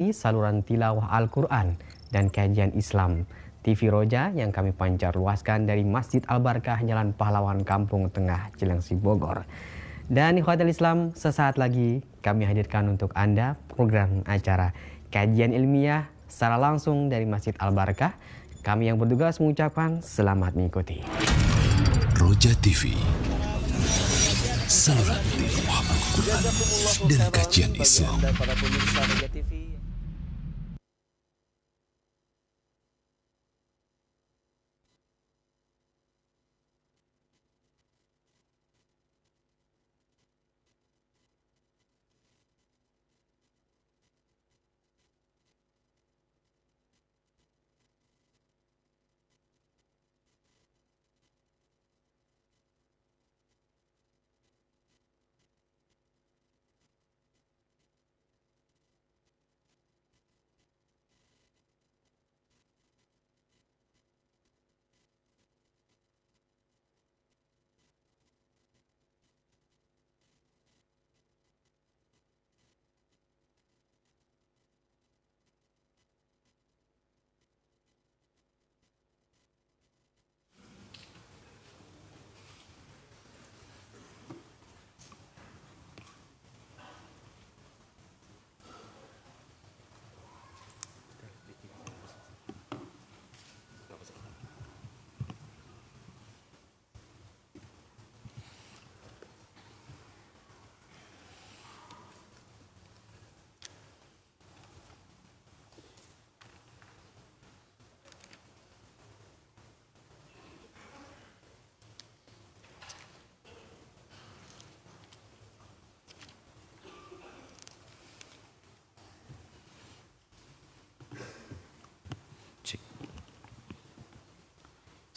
saluran tilawah Al-Quran dan kajian Islam TV Roja yang kami pancar luaskan dari Masjid Al-Barkah Jalan Pahlawan Kampung Tengah Cilengsi Bogor. Dan ikhwatul Islam, sesaat lagi kami hadirkan untuk Anda program acara kajian ilmiah secara langsung dari Masjid Al-Barkah. Kami yang bertugas mengucapkan selamat mengikuti. Roja TV, saluran tilawah Al-Quran dan kajian Islam.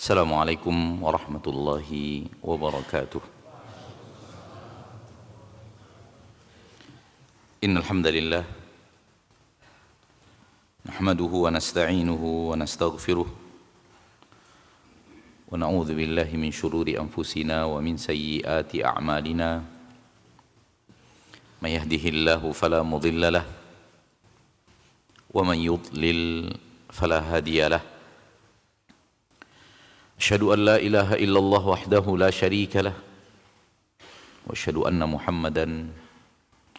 Assalamualaikum warahmatullahi wabarakatuh. Innal hamdalillah nahmaduhu wa nasta'inuhu wa nastaghfiruh wa na'udzu billahi min shururi anfusina wa min sayyiati a'malina. May yahdihillahu fala mudilla lahu wa man yudlil fala hadiya lahu. Asyhadu an la ilaha illallah wahdahu la syarika lah wa asyhadu anna Muhammadan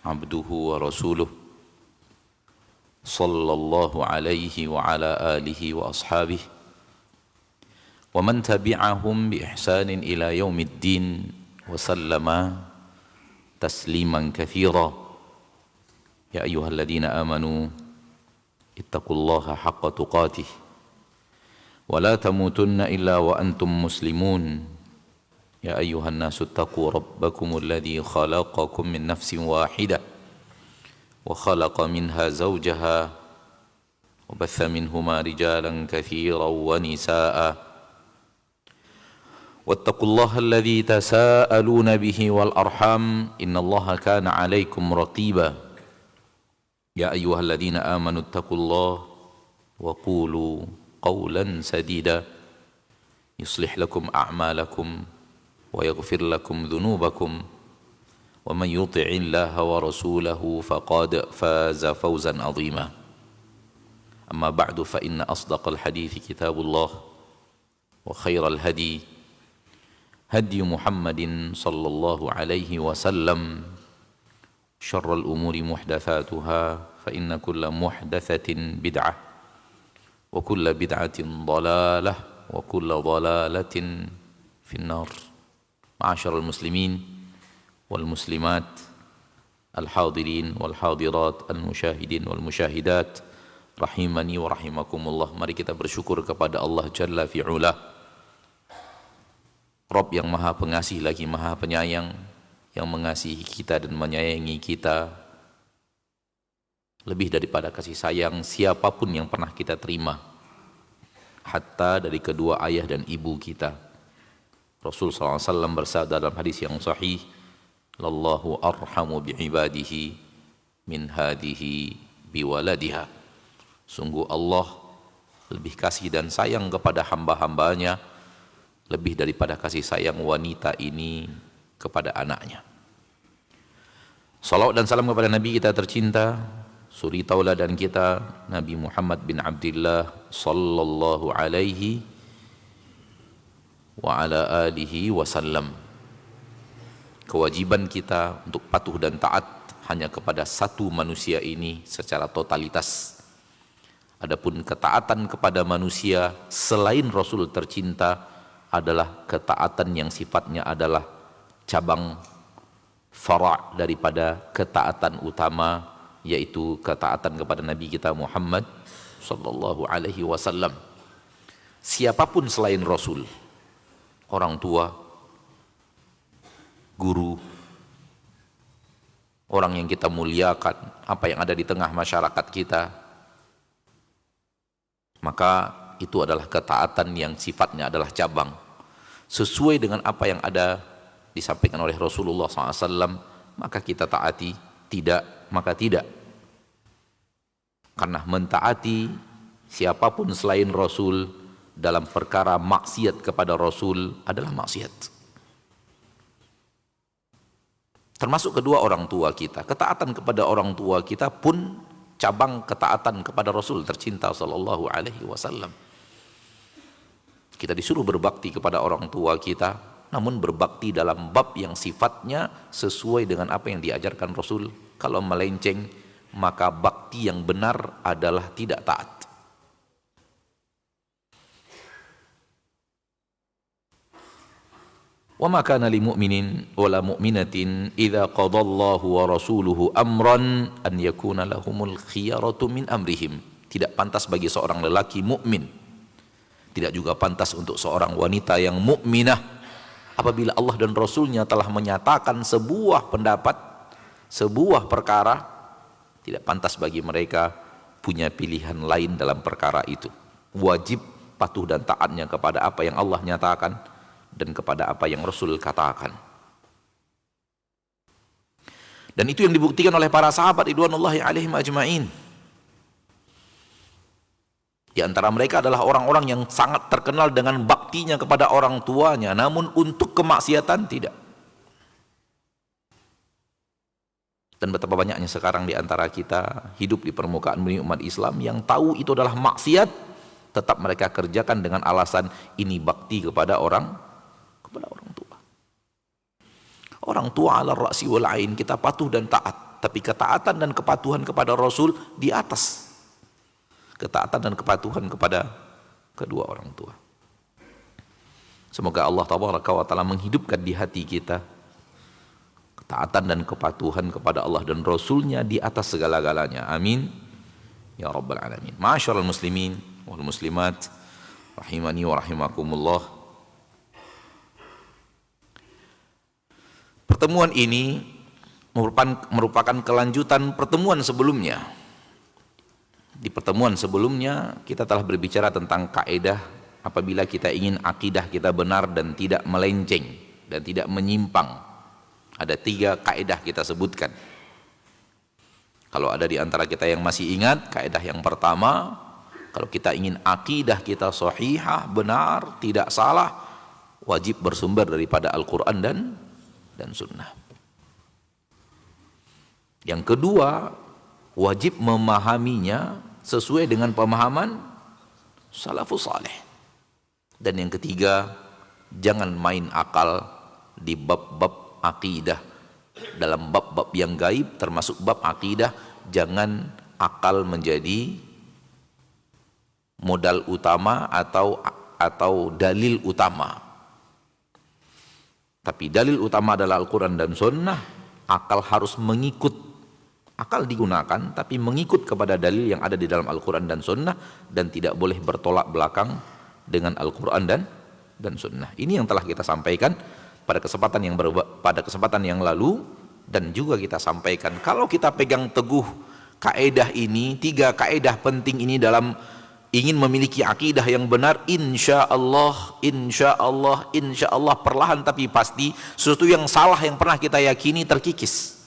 abduhu wa rasuluh sallallahu alaihi wa ala alihi wa ashabihi wa man tabi'ahum bi ihsanin ila yaumiddin wa sallama tasliman katsira. Ya ayyuhalladzina amanu ittaqullaha haqqa tuqatih ولا تموتن إلا وأنتم مسلمون يا أيها الناس اتقوا ربكم الذي خلقكم من نفس واحدة وخلق منها زوجها وبث منهما رجالا كثيرا ونساء واتقوا الله الذي تساءلون به والأرحام إن الله كان عليكم رقيبا يا أيها الذين آمنوا اتقوا الله وقولوا قولا سديدا يصلح لكم أعمالكم ويغفر لكم ذنوبكم ومن يطع الله ورسوله فقد فاز فوزا عظيما. أما بعد فإن أصدق الحديث كتاب الله وخير الهدي هدي محمد صلى الله عليه وسلم شر الأمور محدثاتها فإن كل محدثة بدعة وكل بدعة ضلالة وكل ضلالة في النار. معاشر المسلمين والمسلمات الحاضرين والحاضرات المشاهدين والمشاهدات rahimani wa rahimakumullah. Mari kita bersyukur kepada Allah Jalla fi'ula, Rabb yang maha pengasih lagi maha penyayang, yang mengasihi kita dan menyayangi kita lebih daripada kasih sayang siapapun yang pernah kita terima, hatta dari kedua ayah dan ibu kita. Rasul SAW bersabda dalam hadis yang sahih, Lallahu arhamu bi'ibadihi min hadihi biwaladiha. Sungguh Allah lebih kasih dan sayang kepada hamba-hambanya lebih daripada kasih sayang wanita ini kepada anaknya. Salawat dan salam kepada Nabi kita tercinta, suri tauladan kita Nabi Muhammad bin Abdullah sallallahu alaihi wa ala alihi wasallam. Kewajiban kita untuk patuh dan taat hanya kepada satu manusia ini secara totalitas. Adapun ketaatan kepada manusia selain Rasul tercinta adalah ketaatan yang sifatnya adalah cabang fara' daripada ketaatan utama, yaitu ketaatan kepada Nabi kita Muhammad sallallahu alaihi wasallam. Siapapun selain Rasul, orang tua, guru, orang yang kita muliakan, apa yang ada di tengah masyarakat kita, maka itu adalah ketaatan yang sifatnya adalah cabang sesuai dengan apa yang ada disampaikan oleh Rasulullah SAW, maka kita taati. Tidak, maka tidak. Karena mentaati siapapun selain Rasul dalam perkara maksiat kepada Rasul adalah maksiat. Termasuk kedua orang tua kita. Ketaatan kepada orang tua kita pun cabang ketaatan kepada Rasul tercinta sallallahu alaihi wasallam. Kita disuruh berbakti kepada orang tua kita, namun berbakti dalam bab yang sifatnya sesuai dengan apa yang diajarkan Rasul. Kalau melenceng, maka bakti yang benar adalah tidak taat. Wa ma kana lil mu'minin wala mu'minatin idza qadallahu wa rasuluhu amran an yakuna lahumul khiyaratu min amrihim. Tidak pantas bagi seorang lelaki mukmin, tidak juga pantas untuk seorang wanita yang mukminah, apabila Allah dan Rasulnya telah menyatakan sebuah pendapat, sebuah perkara, tidak pantas bagi mereka punya pilihan lain dalam perkara itu. Wajib patuh dan taatnya kepada apa yang Allah nyatakan dan kepada apa yang Rasul katakan. Dan itu yang dibuktikan oleh para sahabat ridwanullahi alaihim ajma'in. Di antara mereka adalah orang-orang yang sangat terkenal dengan baktinya kepada orang tuanya, namun untuk kemaksiatan tidak. Dan betapa banyaknya sekarang di antara kita hidup di permukaan bumi umat Islam yang tahu itu adalah maksiat, tetap mereka kerjakan dengan alasan ini bakti kepada orang tua. Orang tua ala ra'si wal ain, kita patuh dan taat, tapi ketaatan dan kepatuhan kepada Rasul di atas ketaatan dan kepatuhan kepada kedua orang tua. Semoga Allah tabaraka wa taala menghidupkan di hati kita ketaatan dan kepatuhan kepada Allah dan Rasulnya di atas segala-galanya. Amin ya rabbal alamin. Ma'asyiral muslimin wal muslimat rahimani wa rahimakumullah. Pertemuan ini merupakan kelanjutan pertemuan sebelumnya. Di pertemuan sebelumnya kita telah berbicara tentang kaidah apabila kita ingin akidah kita benar dan tidak melenceng dan tidak menyimpang. Ada 3 kaidah kita sebutkan. Kalau ada di antara kita yang masih ingat, kaidah yang pertama, kalau kita ingin akidah kita sahihah, benar, tidak salah, wajib bersumber daripada Al-Quran dan Sunnah. Yang kedua, wajib memahaminya sesuai dengan pemahaman salafus saleh. Dan yang ketiga, jangan main akal di bab-bab akidah. Dalam bab-bab yang gaib termasuk bab akidah, jangan akal menjadi modal utama atau dalil utama. Tapi dalil utama adalah Al-Quran dan Sunnah. Akal harus mengikut. Akal digunakan tapi mengikut kepada dalil yang ada di dalam Al-Quran dan Sunnah, dan tidak boleh bertolak belakang dengan Al-Quran dan Sunnah. Ini yang telah kita sampaikan pada kesempatan yang lalu, dan juga kita sampaikan kalau kita pegang teguh kaidah ini, 3 kaidah penting ini dalam ingin memiliki akidah yang benar, insya Allah perlahan tapi pasti sesuatu yang salah yang pernah kita yakini terkikis.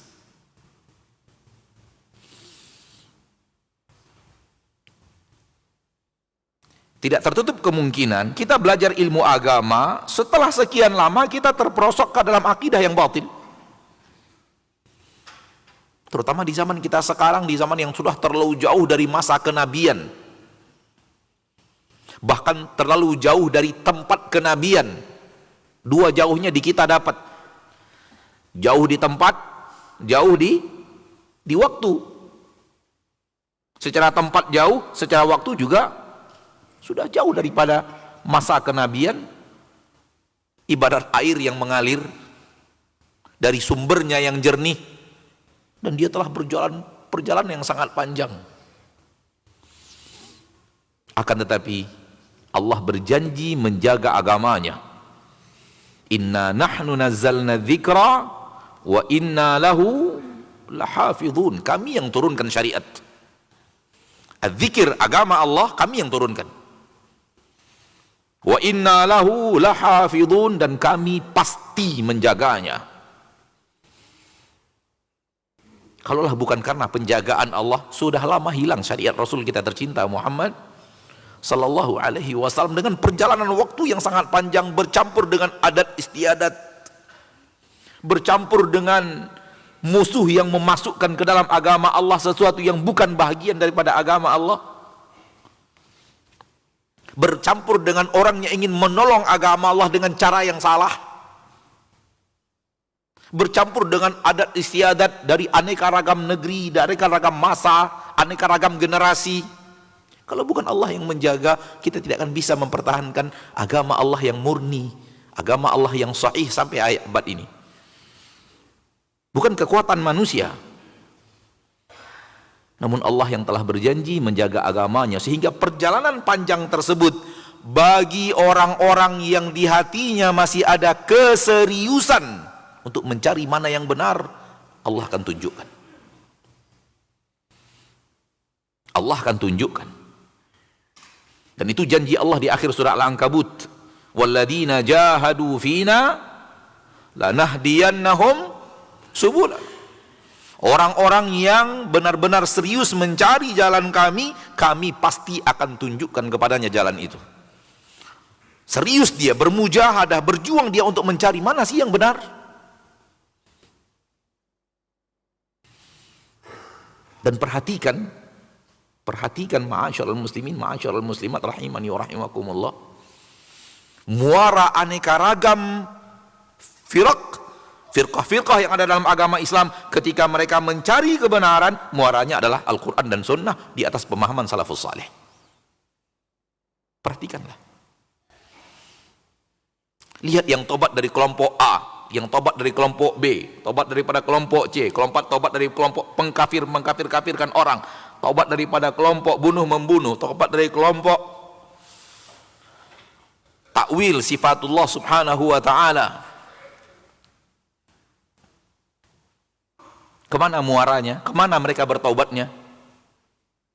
Tidak tertutup kemungkinan kita belajar ilmu agama, setelah sekian lama kita terperosok ke dalam akidah yang batil. Terutama di zaman kita sekarang, di zaman yang sudah terlalu jauh dari masa kenabian. Bahkan terlalu jauh dari tempat kenabian. Dua jauhnya di kita dapat. Jauh di tempat, jauh di waktu. Secara tempat jauh, secara waktu juga sudah jauh daripada masa kenabian. Ibarat air yang mengalir dari sumbernya yang jernih, dan dia telah perjalanan yang sangat panjang. Akan tetapi Allah berjanji menjaga agamanya. Inna nahnu nazzalna dzikra wa inna lahu lahafizun. Kami yang turunkan syariat. Az-zikir, agama Allah, kami yang turunkan. Wa inna lahu lahafizun, dan kami pasti menjaganya. Kalaulah bukan karena penjagaan Allah, sudah lama hilang syariat Rasul kita tercinta Muhammad sallallahu alaihi wasallam, dengan perjalanan waktu yang sangat panjang, bercampur dengan adat istiadat, bercampur dengan musuh yang memasukkan ke dalam agama Allah sesuatu yang bukan bahagian daripada agama Allah, bercampur dengan orang yang ingin menolong agama Allah dengan cara yang salah, bercampur dengan adat istiadat dari aneka ragam negeri, dari aneka ragam masa, aneka ragam generasi. Kalau bukan Allah yang menjaga, kita tidak akan bisa mempertahankan agama Allah yang murni, agama Allah yang sahih sampai ayat abad ini. Bukan kekuatan manusia, namun Allah yang telah berjanji menjaga agamanya, sehingga perjalanan panjang tersebut bagi orang-orang yang di hatinya masih ada keseriusan untuk mencari mana yang benar, Allah akan tunjukkan. Allah akan tunjukkan. Dan itu janji Allah di akhir surah Al-Ankabut. Walladzina jahadu fina lanahdiyannahum subula. Orang-orang yang benar-benar serius mencari jalan kami, kami pasti akan tunjukkan kepadanya jalan itu. Serius dia, bermujahadah, berjuang dia untuk mencari mana sih yang benar. Dan perhatikan ma'asyiral muslimin, ma'asyiral muslimat rahimani wa rahimakumullah. Muara aneka ragam firqah-firqah yang ada dalam agama Islam, ketika mereka mencari kebenaran, muaranya adalah Al-Quran dan Sunnah di atas pemahaman salafus saleh. Perhatikanlah. Lihat yang tobat dari kelompok A, yang tobat dari kelompok B, tobat daripada kelompok C, tobat dari kelompok mengkafirkan orang, tobat daripada kelompok bunuh-membunuh, tobat dari kelompok takwil sifatullah subhanahu wa ta'ala. Kemana muaranya? Kemana mereka bertaubatnya?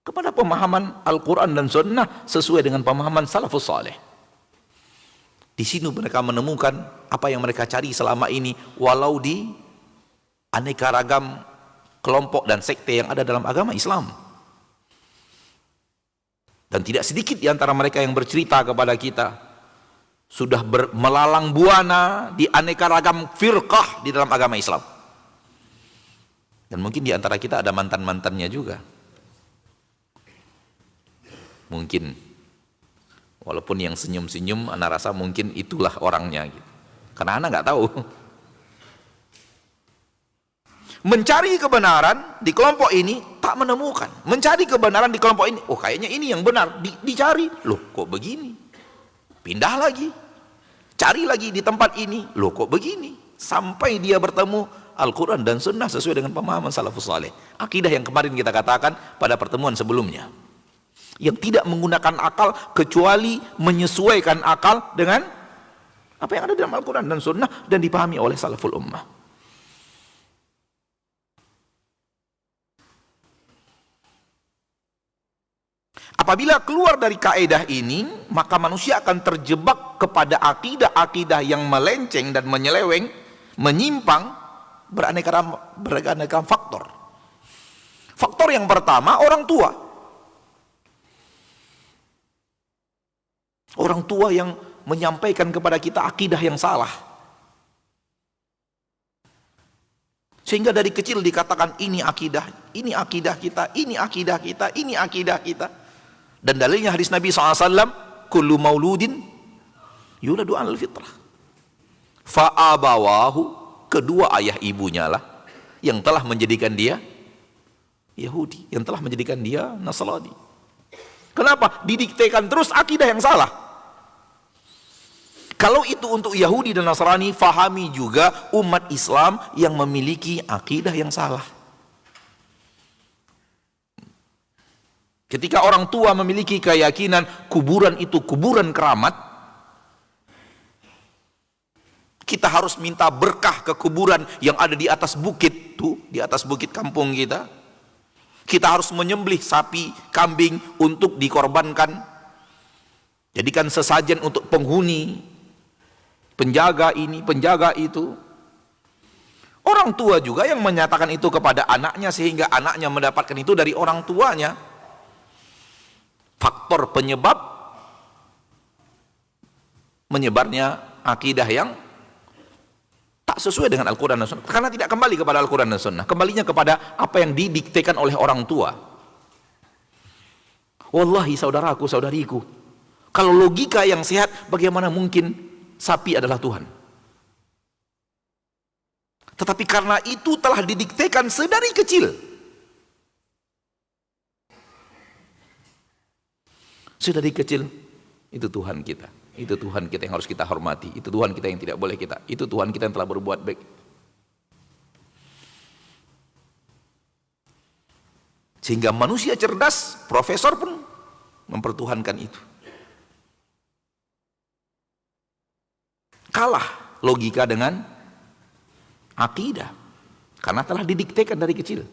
Kepada pemahaman Al-Quran dan Sunnah sesuai dengan pemahaman salafus saleh. Di sini mereka menemukan apa yang mereka cari selama ini, walau di aneka ragam kelompok dan sekte yang ada dalam agama Islam. Dan tidak sedikit di antara mereka yang bercerita kepada kita sudah melalang buana di aneka ragam firqah di dalam agama Islam. Dan mungkin di antara kita ada mantan-mantannya juga. Mungkin, walaupun yang senyum-senyum, ana rasa mungkin itulah orangnya gitu. Karena ana nggak tahu. Mencari kebenaran di kelompok ini tak menemukan. Mencari kebenaran di kelompok ini, oh kayaknya ini yang benar, dicari. Loh kok begini? Pindah lagi. Cari lagi di tempat ini. Loh kok begini? Sampai dia bertemu Al-Quran dan Sunnah sesuai dengan pemahaman salafus saleh. Akidah yang kemarin kita katakan pada pertemuan sebelumnya, yang tidak menggunakan akal kecuali menyesuaikan akal dengan apa yang ada dalam Al-Quran dan Sunnah dan dipahami oleh salaful ummah. Apabila keluar dari kaidah ini, maka manusia akan terjebak kepada akidah-akidah yang melenceng dan menyeleweng, menyimpang, beraneka faktor. Faktor yang pertama, orang tua. Orang tua yang menyampaikan kepada kita akidah yang salah. Sehingga dari kecil dikatakan ini akidah kita, ini akidah kita, ini akidah kita. Dan dalilnya hadis Nabi SAW, kullu mauludin yuladu alal fitrah. Fa'abawahu, kedua ayah ibunya lah yang telah menjadikan dia Yahudi, yang telah menjadikan dia Nasrani. Kenapa? Didiktekan terus akidah yang salah. Kalau itu untuk Yahudi dan Nasrani, fahami juga umat Islam yang memiliki akidah yang salah. Ketika orang tua memiliki keyakinan kuburan itu kuburan keramat, kita harus minta berkah ke kuburan yang ada di atas bukit tuh, di atas bukit kampung kita. Kita harus menyembelih sapi, kambing untuk dikorbankan, jadikan sesajen untuk penghuni, penjaga ini, penjaga itu. Orang tua juga yang menyatakan itu kepada anaknya sehingga anaknya mendapatkan itu dari orang tuanya. Faktor penyebab menyebarnya akidah yang tak sesuai dengan Al-Quran dan Sunnah, karena tidak kembali kepada Al-Quran dan Sunnah, kembalinya kepada apa yang didiktekan oleh orang tua. Wallahi saudaraku, saudariku, kalau logika yang sehat, bagaimana mungkin sapi adalah Tuhan? Tetapi karena itu telah didiktekan sedari kecil. Sedari kecil, itu Tuhan kita. Itu Tuhan kita yang harus kita hormati. Itu Tuhan kita yang tidak boleh kita. Itu Tuhan kita yang telah berbuat baik. Sehingga manusia cerdas, profesor pun mempertuhankan itu. Kalah logika dengan akidah, karena telah didiktekan dari kecil.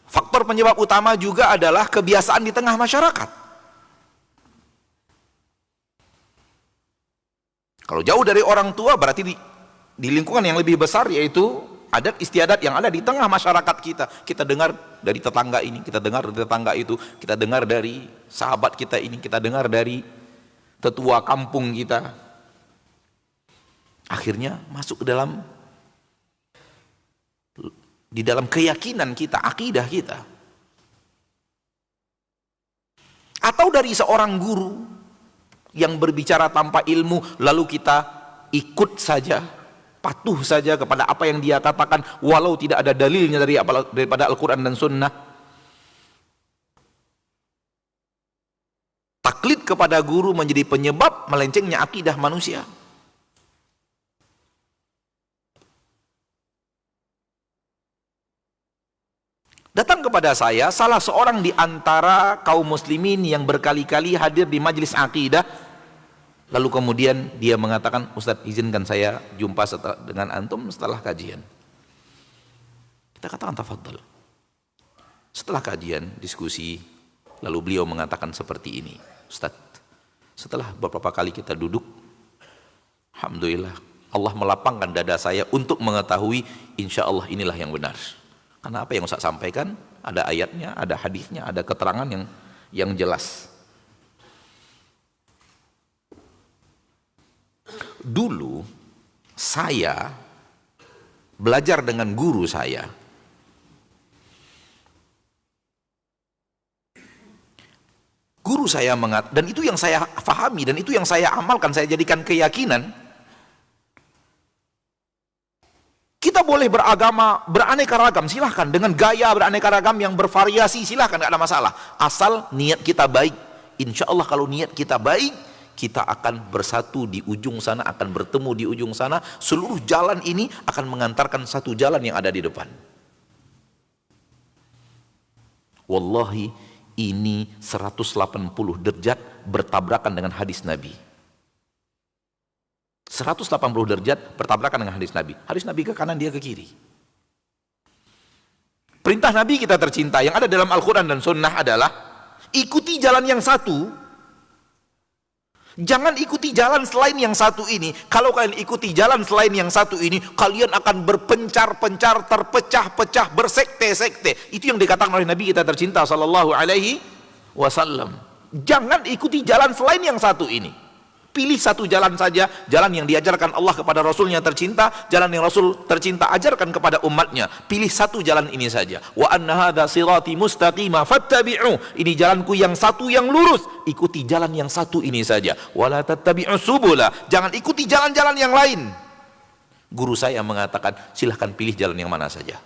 Faktor penyebab utama juga adalah kebiasaan di tengah masyarakat. Kalau jauh dari orang tua, berarti di lingkungan yang lebih besar, yaitu adat istiadat yang ada di tengah masyarakat kita. Kita dengar dari tetangga ini, kita dengar dari tetangga itu, kita dengar dari sahabat kita ini, kita dengar dari tetua kampung kita. Akhirnya masuk ke dalam, di dalam keyakinan kita, akidah kita. Atau dari seorang guru yang berbicara tanpa ilmu, lalu kita ikut saja, patuh saja kepada apa yang dia katakan, walau tidak ada dalilnya daripada Al-Quran dan Sunnah. Taklid kepada guru menjadi penyebab melencengnya akidah manusia. Datang kepada saya salah seorang di antara kaum muslimin yang berkali-kali hadir di majelis akidah, lalu kemudian dia mengatakan, Ustadz, izinkan saya jumpa dengan antum setelah kajian. Kita katakan tafadhal. Setelah kajian, diskusi, lalu beliau mengatakan seperti ini, Ustadz, setelah beberapa kali kita duduk, alhamdulillah Allah melapangkan dada saya untuk mengetahui insya Allah inilah yang benar. Karena apa yang Ustaz sampaikan, ada ayatnya, ada hadisnya, ada keterangan yang jelas. Dulu saya belajar dengan guru saya. Guru saya dan itu yang saya fahami dan itu yang saya amalkan, saya jadikan keyakinan. Kita boleh beragama beraneka ragam, silahkan, dengan gaya beraneka ragam yang bervariasi, silahkan, tidak ada masalah, asal niat kita baik. Insya Allah kalau niat kita baik, kita akan bersatu di ujung sana, akan bertemu di ujung sana. Seluruh jalan ini akan mengantarkan satu jalan yang ada di depan. Wallahi ini 180 derajat bertabrakan dengan hadis Nabi. 180 derajat bertabrakan dengan hadis Nabi. Hadis Nabi ke kanan, dia ke kiri. Perintah Nabi kita tercinta yang ada dalam Al-Quran dan Sunnah adalah ikuti jalan yang satu. Jangan ikuti jalan selain yang satu ini. Kalau kalian ikuti jalan selain yang satu ini, kalian akan berpencar-pencar, terpecah-pecah, bersekte-sekte. Itu yang dikatakan oleh Nabi kita tercinta sallallahu alaihi wasallam. Jangan ikuti jalan selain yang satu ini. Pilih satu jalan saja, jalan yang diajarkan Allah kepada Rasulnya tercinta, jalan yang Rasul tercinta ajarkan kepada umatnya. Pilih satu jalan ini saja. Wa anna hadza sirati mustaqima fattabi'u. Ini jalanku yang satu yang lurus, ikuti jalan yang satu ini saja. Wa la tattabi'us subula. Jangan ikuti jalan-jalan yang lain. Guru saya mengatakan, silahkan pilih jalan yang mana saja.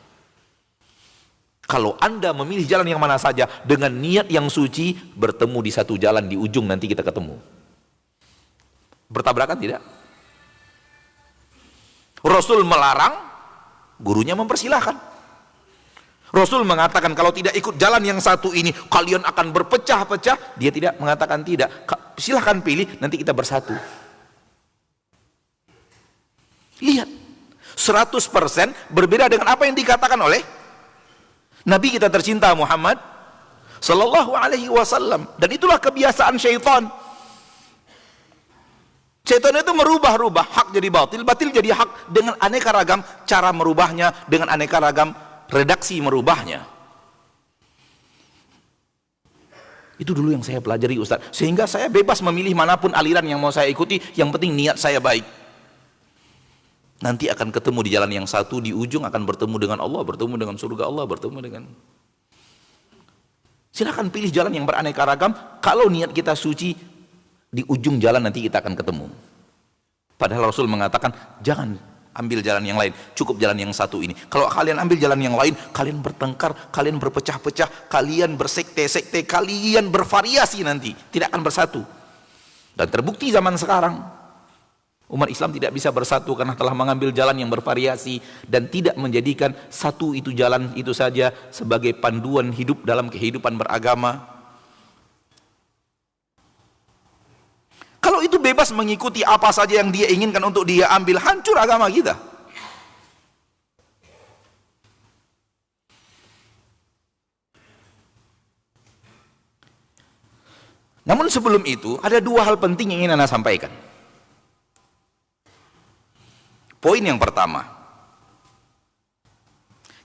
Kalau Anda memilih jalan yang mana saja dengan niat yang suci, bertemu di satu jalan di ujung nanti kita ketemu. Bertabrakan tidak? Rasul melarang, gurunya mempersilahkan. Rasul mengatakan kalau tidak ikut jalan yang satu ini kalian akan berpecah-pecah. Dia tidak mengatakan tidak. Silahkan pilih, nanti kita bersatu. Lihat, 100% berbeda dengan apa yang dikatakan oleh Nabi kita tercinta Muhammad Sallallahu Alaihi Wasallam. Dan itulah kebiasaan syaitan. Syaitan itu merubah-rubah hak jadi batil, batil jadi hak dengan aneka ragam cara merubahnya, dengan aneka ragam redaksi merubahnya. Itu dulu yang saya pelajari Ustaz. Sehingga saya bebas memilih manapun aliran yang mau saya ikuti, yang penting niat saya baik. Nanti akan ketemu di jalan yang satu, di ujung akan bertemu dengan Allah, bertemu dengan surga Allah, bertemu dengan... Silakan pilih jalan yang beraneka ragam, kalau niat kita suci, di ujung jalan nanti kita akan ketemu. Padahal Rasul mengatakan jangan ambil jalan yang lain, cukup jalan yang satu ini. Kalau kalian ambil jalan yang lain, kalian bertengkar, kalian berpecah-pecah, kalian bersekte-sekte, kalian bervariasi nanti, tidak akan bersatu. Dan terbukti zaman sekarang umat Islam tidak bisa bersatu karena telah mengambil jalan yang bervariasi dan tidak menjadikan satu itu jalan itu saja sebagai panduan hidup dalam kehidupan beragama. Kalau itu bebas mengikuti apa saja yang dia inginkan untuk dia ambil, hancur agama kita. Namun sebelum itu, ada dua hal penting yang ingin Anda sampaikan. Poin yang pertama,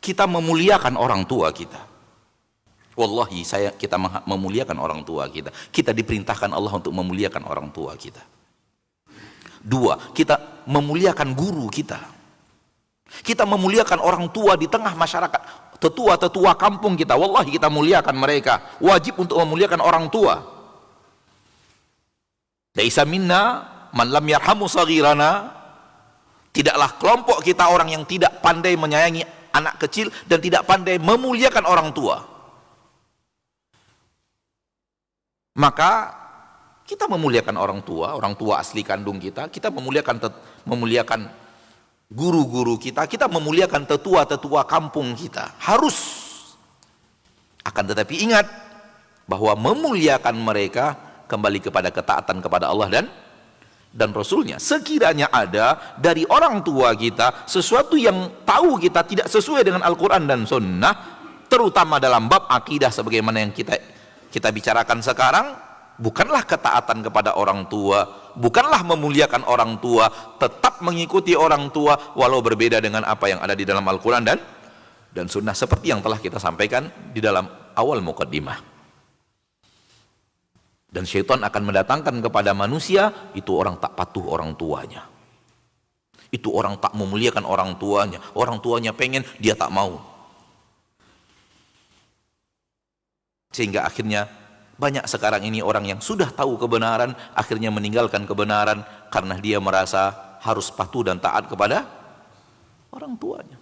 kita memuliakan orang tua kita. Wallahi kita memuliakan orang tua kita. Kita diperintahkan Allah untuk memuliakan orang tua kita. Dua, kita memuliakan guru kita. Kita memuliakan orang tua di tengah masyarakat. Tetua-tetua kampung kita, wallahi kita muliakan mereka. Wajib untuk memuliakan orang tua. Laisa minna man lam yarhamu saghirana. Tidaklah kelompok kita orang yang tidak pandai menyayangi anak kecil dan tidak pandai memuliakan orang tua. Maka kita memuliakan orang tua asli kandung kita, kita memuliakan guru-guru kita memuliakan tetua-tetua kampung kita. Harus. Akan tetapi ingat bahwa memuliakan mereka kembali kepada ketaatan kepada Allah dan Rasulnya. Sekiranya ada dari orang tua kita sesuatu yang tahu kita tidak sesuai dengan Al-Quran dan Sunnah, terutama dalam bab akidah sebagaimana yang kita bicarakan sekarang, bukanlah ketaatan kepada orang tua, bukanlah memuliakan orang tua, tetap mengikuti orang tua walau berbeda dengan apa yang ada di dalam Al-Quran dan Sunnah, seperti yang telah kita sampaikan di dalam awal muqaddimah. Dan syaitan akan mendatangkan kepada manusia, itu orang tak patuh orang tuanya, itu orang tak memuliakan orang tuanya pengen, dia tak mau. Sehingga akhirnya banyak sekarang ini orang yang sudah tahu kebenaran akhirnya meninggalkan kebenaran karena dia merasa harus patuh dan taat kepada orang tuanya.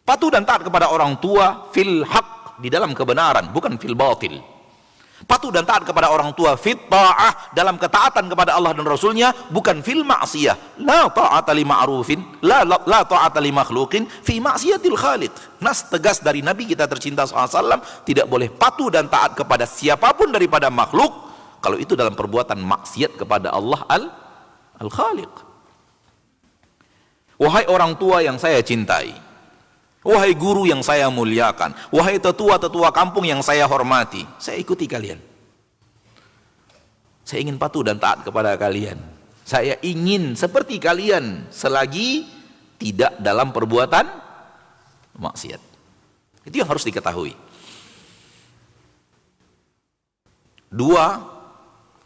Patuh dan taat kepada orang tua fil haq, di dalam kebenaran, bukan fil batil. Patuh dan taat kepada orang tua fit ta'ah, dalam ketaatan kepada Allah dan Rasulnya, bukan fil ma'siyah. La ta'ata li ma'rufin, la ta'ata li makhluqin fi ma'siyatil khaliq. Nas tegas dari Nabi kita tercinta SAW, tidak boleh patuh dan taat kepada siapapun daripada makhluk kalau itu dalam perbuatan maksiat kepada Allah al-Khaliq. Wahai orang tua yang saya cintai, wahai guru yang saya muliakan, wahai tetua-tetua kampung yang saya hormati, saya ikuti kalian. Saya ingin patuh dan taat kepada kalian. Saya ingin seperti kalian selagi tidak dalam perbuatan maksiat. Itu yang harus diketahui. Dua,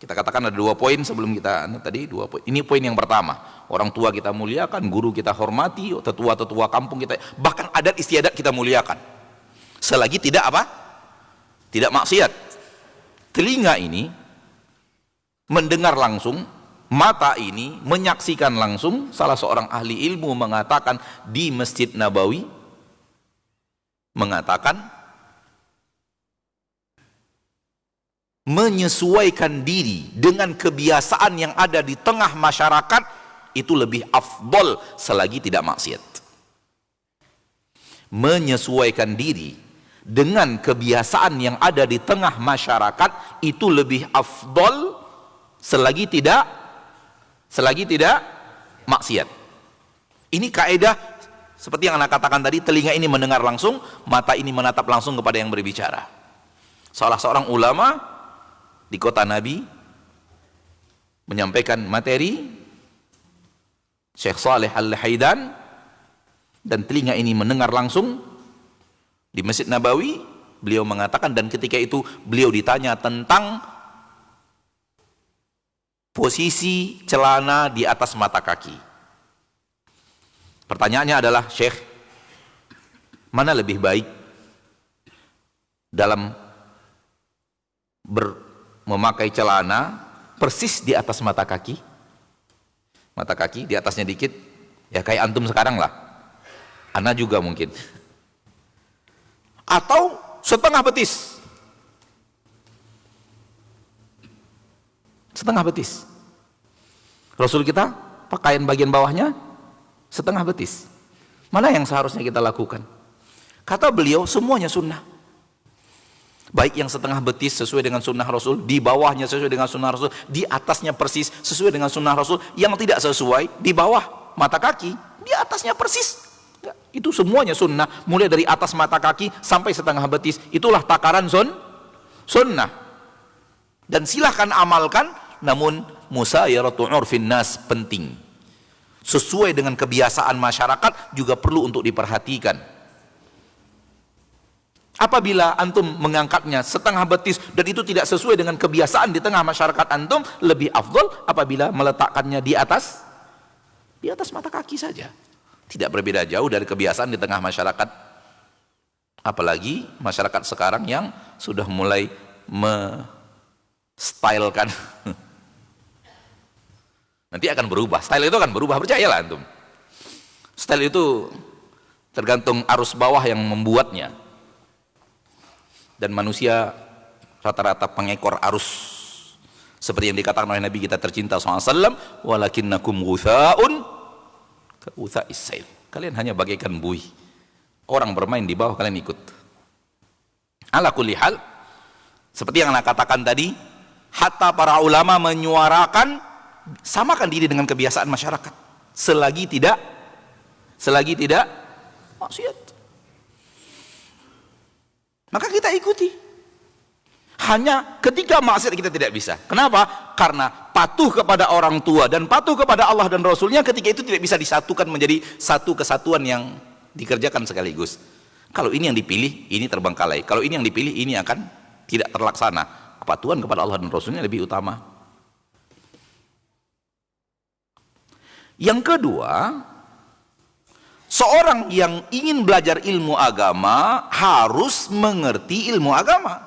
Kita katakan ada 2 poin sebelum kita tadi 2 poin. Ini poin yang pertama. Orang tua kita muliakan, guru kita hormati, tetua-tetua kampung kita, bahkan adat istiadat kita muliakan. Selagi tidak apa? Tidak maksiat. Telinga ini mendengar langsung, mata ini menyaksikan langsung. Salah seorang ahli ilmu mengatakan di Masjid Nabawi, mengatakan menyesuaikan diri dengan kebiasaan yang ada di tengah masyarakat itu lebih afdol selagi tidak maksiat. Menyesuaikan diri dengan kebiasaan yang ada di tengah masyarakat itu lebih afdol selagi tidak maksiat. Ini kaidah seperti yang anak katakan tadi, telinga ini mendengar langsung, mata ini menatap langsung kepada yang berbicara. Salah seorang ulama di kota Nabi menyampaikan materi, Syekh Saleh Al-Haidan, dan telinga ini mendengar langsung di Masjid Nabawi. Beliau mengatakan, dan ketika itu beliau ditanya tentang posisi celana di atas mata kaki. Pertanyaannya adalah, Syekh, mana lebih baik dalam memakai celana persis di atas mata kaki di atasnya dikit, ya kayak antum sekarang lah, ana juga mungkin, atau setengah betis, Rasul kita pakaian bagian bawahnya setengah betis. Mana yang seharusnya kita lakukan? Kata beliau, semuanya sunnah. Baik yang setengah betis sesuai dengan sunnah Rasul, di bawahnya sesuai dengan sunnah Rasul, di atasnya persis sesuai dengan sunnah Rasul. Yang tidak sesuai di bawah mata kaki, di atasnya persis. Itu semuanya sunnah, mulai dari atas mata kaki sampai setengah betis. Itulah takaran sunnah. Dan silahkan amalkan, namun musayaratu urfin nas penting. Sesuai dengan kebiasaan masyarakat juga perlu untuk diperhatikan. Apabila antum mengangkatnya setengah betis dan itu tidak sesuai dengan kebiasaan di tengah masyarakat antum, lebih afdol apabila meletakkannya di atas mata kaki saja. Tidak berbeda jauh dari kebiasaan di tengah masyarakat. Apalagi masyarakat sekarang yang sudah mulai stylekan. Nanti akan berubah, style itu akan berubah, percayalah antum. Style itu tergantung arus bawah yang membuatnya. Dan manusia rata-rata pengekor arus, seperti yang dikatakan oleh Nabi kita tercinta SAW, walakinnakum ghutha'un ka'utha'is sail. Kalian hanya bagaikan buih, orang bermain di bawah kalian ikut. Ala kulli hal, seperti yang anak katakan tadi, hatta para ulama menyuarakan samakan diri dengan kebiasaan masyarakat selagi tidak maksiat. Maka kita ikuti. Hanya ketika maksiat kita tidak bisa. Kenapa? Karena patuh kepada orang tua dan patuh kepada Allah dan Rasulnya, ketika itu tidak bisa disatukan menjadi satu kesatuan yang dikerjakan sekaligus. Kalau ini yang dipilih, ini terbengkalai. Kalau ini yang dipilih, ini akan tidak terlaksana. Kepatuhan kepada Allah dan Rasulnya lebih utama. Yang kedua, seorang yang ingin belajar ilmu agama harus mengerti ilmu agama.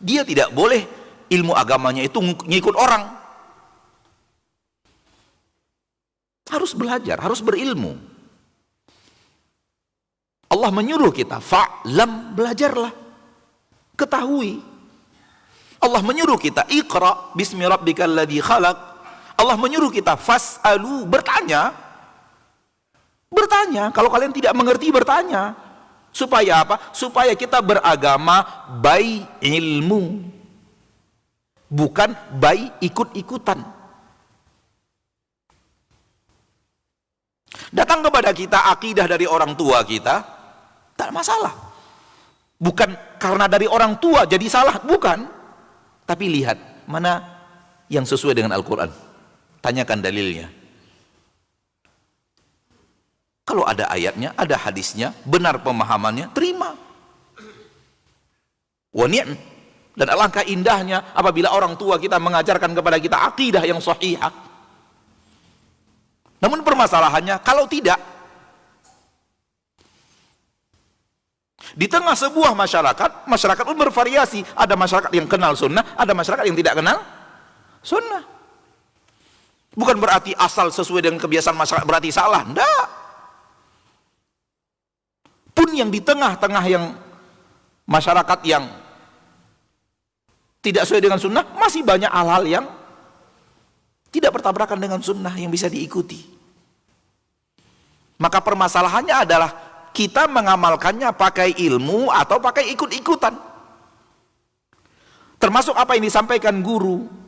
Dia tidak boleh ilmu agamanya itu ngikut orang. Harus belajar, harus berilmu. Allah menyuruh kita, fa'lam, belajarlah, ketahui. Allah menyuruh kita, iqra bismi rabbikal ladzi khalaq. Allah menyuruh kita, fas'alu, bertanya. Kalau kalian tidak mengerti, bertanya. Supaya apa? Supaya kita beragama by ilmu, bukan by ikut-ikutan. Datang kepada kita akidah dari orang tua kita, tak masalah. Bukan karena dari orang tua jadi salah, bukan. Tapi lihat mana yang sesuai dengan Al-Quran. Tanyakan dalilnya. Kalau ada ayatnya, ada hadisnya, benar pemahamannya, terima. Wa ni'm. Dan alangkah indahnya apabila orang tua kita mengajarkan kepada kita akidah yang sahihah. Namun permasalahannya, kalau tidak, di tengah sebuah masyarakat, masyarakat pun bervariasi. Ada masyarakat yang kenal sunnah, ada masyarakat yang tidak kenal sunnah. Bukan berarti asal sesuai dengan kebiasaan masyarakat berarti salah, enggak. Pun yang di tengah-tengah yang masyarakat yang tidak sesuai dengan sunnah, masih banyak hal-hal yang tidak bertabrakan dengan sunnah yang bisa diikuti. Maka permasalahannya adalah kita mengamalkannya pakai ilmu atau pakai ikut-ikutan. Termasuk apa yang disampaikan guru.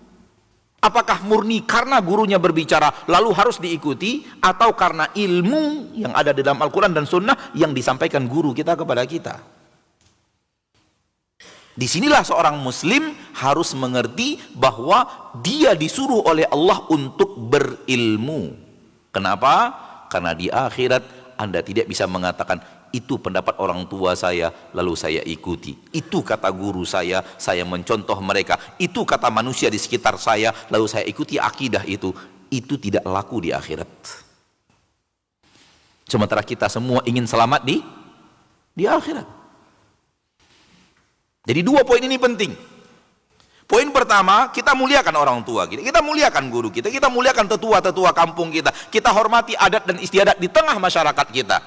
Apakah murni karena gurunya berbicara lalu harus diikuti, atau karena ilmu yang ada di dalam Al-Quran dan Sunnah yang disampaikan guru kita kepada kita. Disinilah seorang muslim harus mengerti bahwa dia disuruh oleh Allah untuk berilmu. Kenapa? Karena di akhirat Anda tidak bisa mengatakan itu pendapat orang tua saya lalu saya ikuti, itu kata guru saya mencontoh mereka, itu kata manusia di sekitar saya lalu saya ikuti akidah itu tidak laku di akhirat. Sementara kita semua ingin selamat di akhirat. Jadi dua poin ini penting. Poin pertama, kita muliakan orang tua kita muliakan guru kita muliakan tetua-tetua kampung kita hormati adat dan istiadat di tengah masyarakat kita.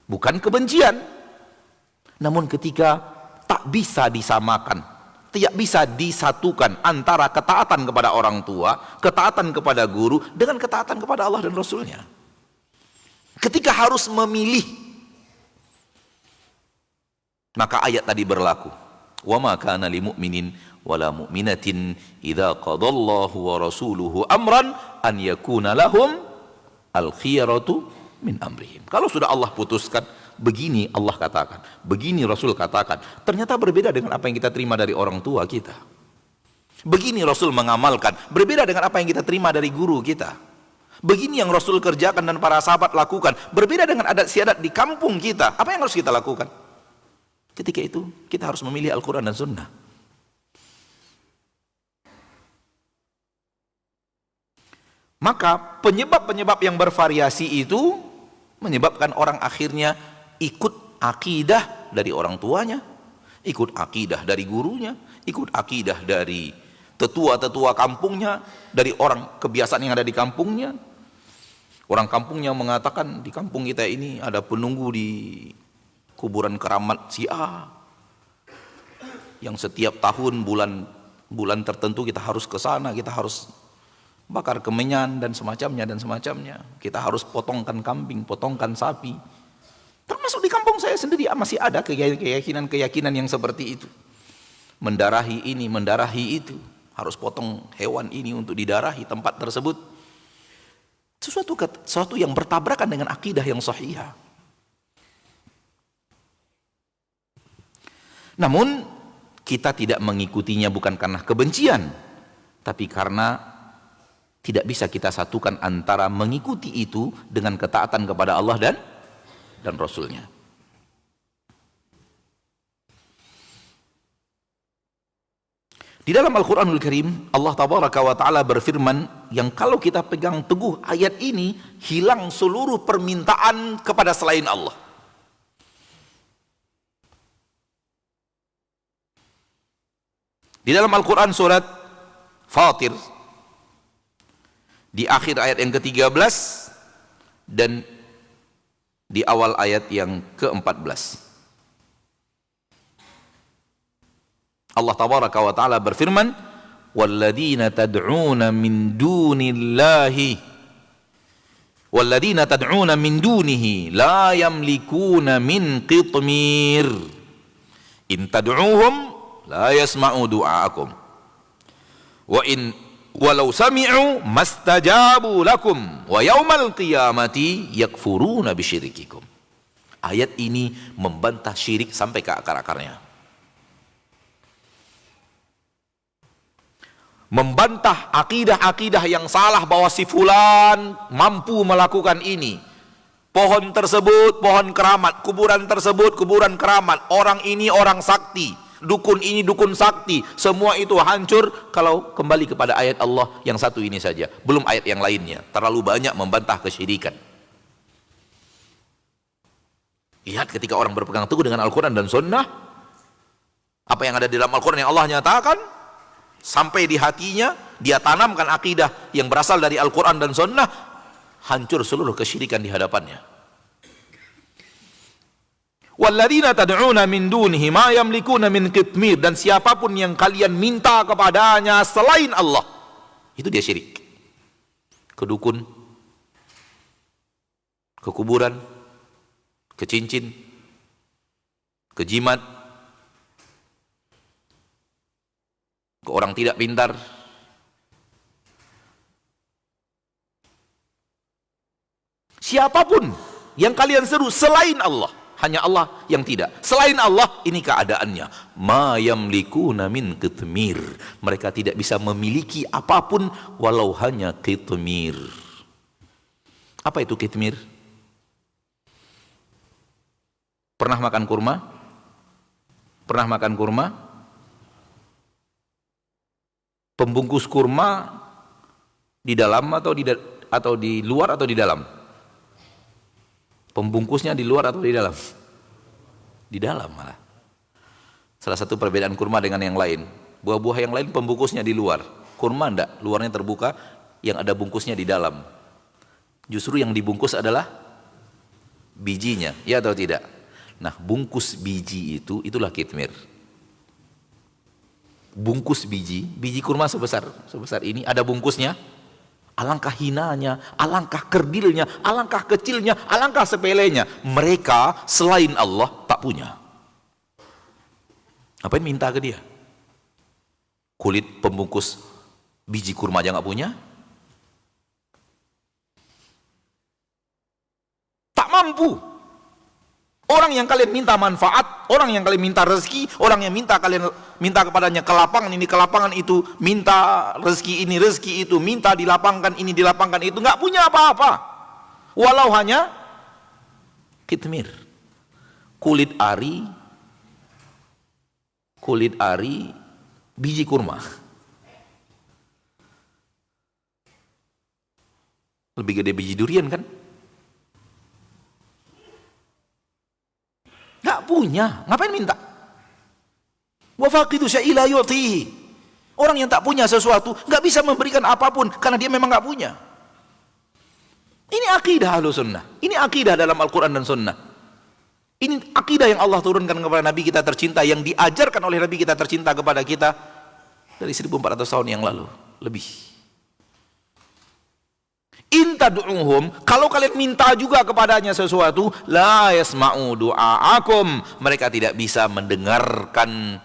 Bukan kebencian. Namun ketika tak bisa disamakan, tidak bisa disatukan antara ketaatan kepada orang tua, ketaatan kepada guru dengan ketaatan kepada Allah dan Rasulnya. Ketika harus memilih, maka ayat tadi berlaku. Wa ma kana lil mu'minin wala mu'minatin idza qadallahu wa rasuluhu amran an yakuna lahum al khiyaratu min amrihim. Kalau sudah Allah putuskan, begini Allah katakan, begini Rasul katakan, ternyata berbeda dengan apa yang kita terima dari orang tua kita. Begini Rasul mengamalkan, berbeda dengan apa yang kita terima dari guru kita. Begini yang Rasul kerjakan dan para sahabat lakukan, berbeda dengan adat istiadat di kampung kita. Apa yang harus kita lakukan? Ketika itu kita harus memilih Al-Quran dan Sunnah. Maka penyebab-penyebab yang bervariasi itu menyebabkan orang akhirnya ikut akidah dari orang tuanya, ikut akidah dari gurunya, ikut akidah dari tetua-tetua kampungnya, dari orang kebiasaan yang ada di kampungnya. Orang kampungnya mengatakan di kampung kita ini ada penunggu di kuburan keramat si A yang setiap tahun bulan tertentu kita harus ke sana, kita harus bakar kemenyan dan semacamnya. Kita harus potongkan kambing, potongkan sapi. Termasuk di kampung saya sendiri masih ada keyakinan yang seperti itu. Mendarahi ini, mendarahi itu, harus potong hewan ini untuk didarahi tempat tersebut. Sesuatu yang bertabrakan dengan akidah yang sahihah. Namun kita tidak mengikutinya bukan karena kebencian, tapi karena tidak bisa kita satukan antara mengikuti itu dengan ketaatan kepada Allah dan Rasulnya. Di dalam Al-Quranul Karim, Allah Tabaraka wa Ta'ala berfirman, yang kalau kita pegang teguh ayat ini, hilang seluruh permintaan kepada selain Allah. Di dalam Al-Quran surat Fatir, di akhir ayat yang ke-13 dan di awal ayat yang ke-14, Allah Tabaraka wa Ta'ala berfirman, "Walladzina tad'una min dunihi la yamlikuna min qitmir in tad'uhum la yasma'u du'aakum walau sami'u mastajabu lakum wa yaumal qiyamati yakfuruna bisyirikikum." Ayat ini membantah syirik sampai ke akar-akarnya. Membantah akidah-akidah yang salah bahwa si fulan mampu melakukan ini. Pohon tersebut pohon keramat, kuburan tersebut kuburan keramat, orang ini orang sakti. dukun ini, dukun sakti, semua itu hancur kalau kembali kepada ayat Allah yang satu ini saja, belum ayat yang lainnya. Terlalu banyak membantah kesyirikan. Lihat ketika orang berpegang teguh dengan Al-Quran dan Sunnah, apa yang ada di dalam Al-Quran yang Allah nyatakan, sampai di hatinya, dia tanamkan akidah yang berasal dari Al-Quran dan Sunnah, hancur seluruh kesyirikan di hadapannya. Walladzina tad'una min dunihi ma yamlikuna min qitmir, dan siapapun yang kalian minta kepadanya selain Allah, itu dia syirik. Ke dukun, ke kuburan, ke cincin, ke jimat, ke orang tidak pintar. Siapapun yang kalian seru selain Allah, hanya Allah yang tidak. Selain Allah, ini keadaannya. Ma yamlikuna min qitmir. Mereka tidak bisa memiliki apapun walau hanya qitmir. Apa itu qitmir? Pernah makan kurma? Pernah makan kurma? Pembungkus kurma di dalam atau di luar atau di dalam? Pembungkusnya di luar atau di dalam? Di dalam malah. Salah satu perbedaan kurma dengan yang lain. Buah-buah yang lain pembungkusnya di luar. Kurma enggak, luarnya terbuka, yang ada bungkusnya di dalam. Justru yang dibungkus adalah bijinya, ya atau tidak? Nah, bungkus biji itulah qitmir. Bungkus biji kurma sebesar ini, ada bungkusnya. Alangkah hinanya, alangkah kerdilnya, alangkah kecilnya, alangkah sepelenya. Mereka selain Allah tak punya. Ngapain minta ke dia? Kulit pembungkus biji kurma aja nggak punya? Tak mampu. Orang yang kalian minta manfaat, orang yang kalian minta rezeki, orang yang kalian minta kepadanya kelapangan ini, kelapangan itu, minta rezeki ini, rezeki itu, minta dilapangkan ini, dilapangkan itu, nggak punya apa-apa. Walau hanya qitmir, kulit ari, biji kurma. Lebih gede biji durian kan? Nggak punya, ngapain minta? Wa faqidu syai'i la yu'tihi. Orang yang tak punya sesuatu nggak bisa memberikan apapun karena dia memang nggak punya. Ini akidah Ahlussunnah. Ini akidah dalam Al-Quran dan Sunnah. Ini akidah yang Allah turunkan kepada Nabi kita tercinta, yang diajarkan oleh Nabi kita tercinta kepada kita dari 1400 tahun yang lalu lebih. In tad'uhum, kalau kalian minta juga kepadanya sesuatu, la yasma'u du'aakum, mereka tidak bisa mendengarkan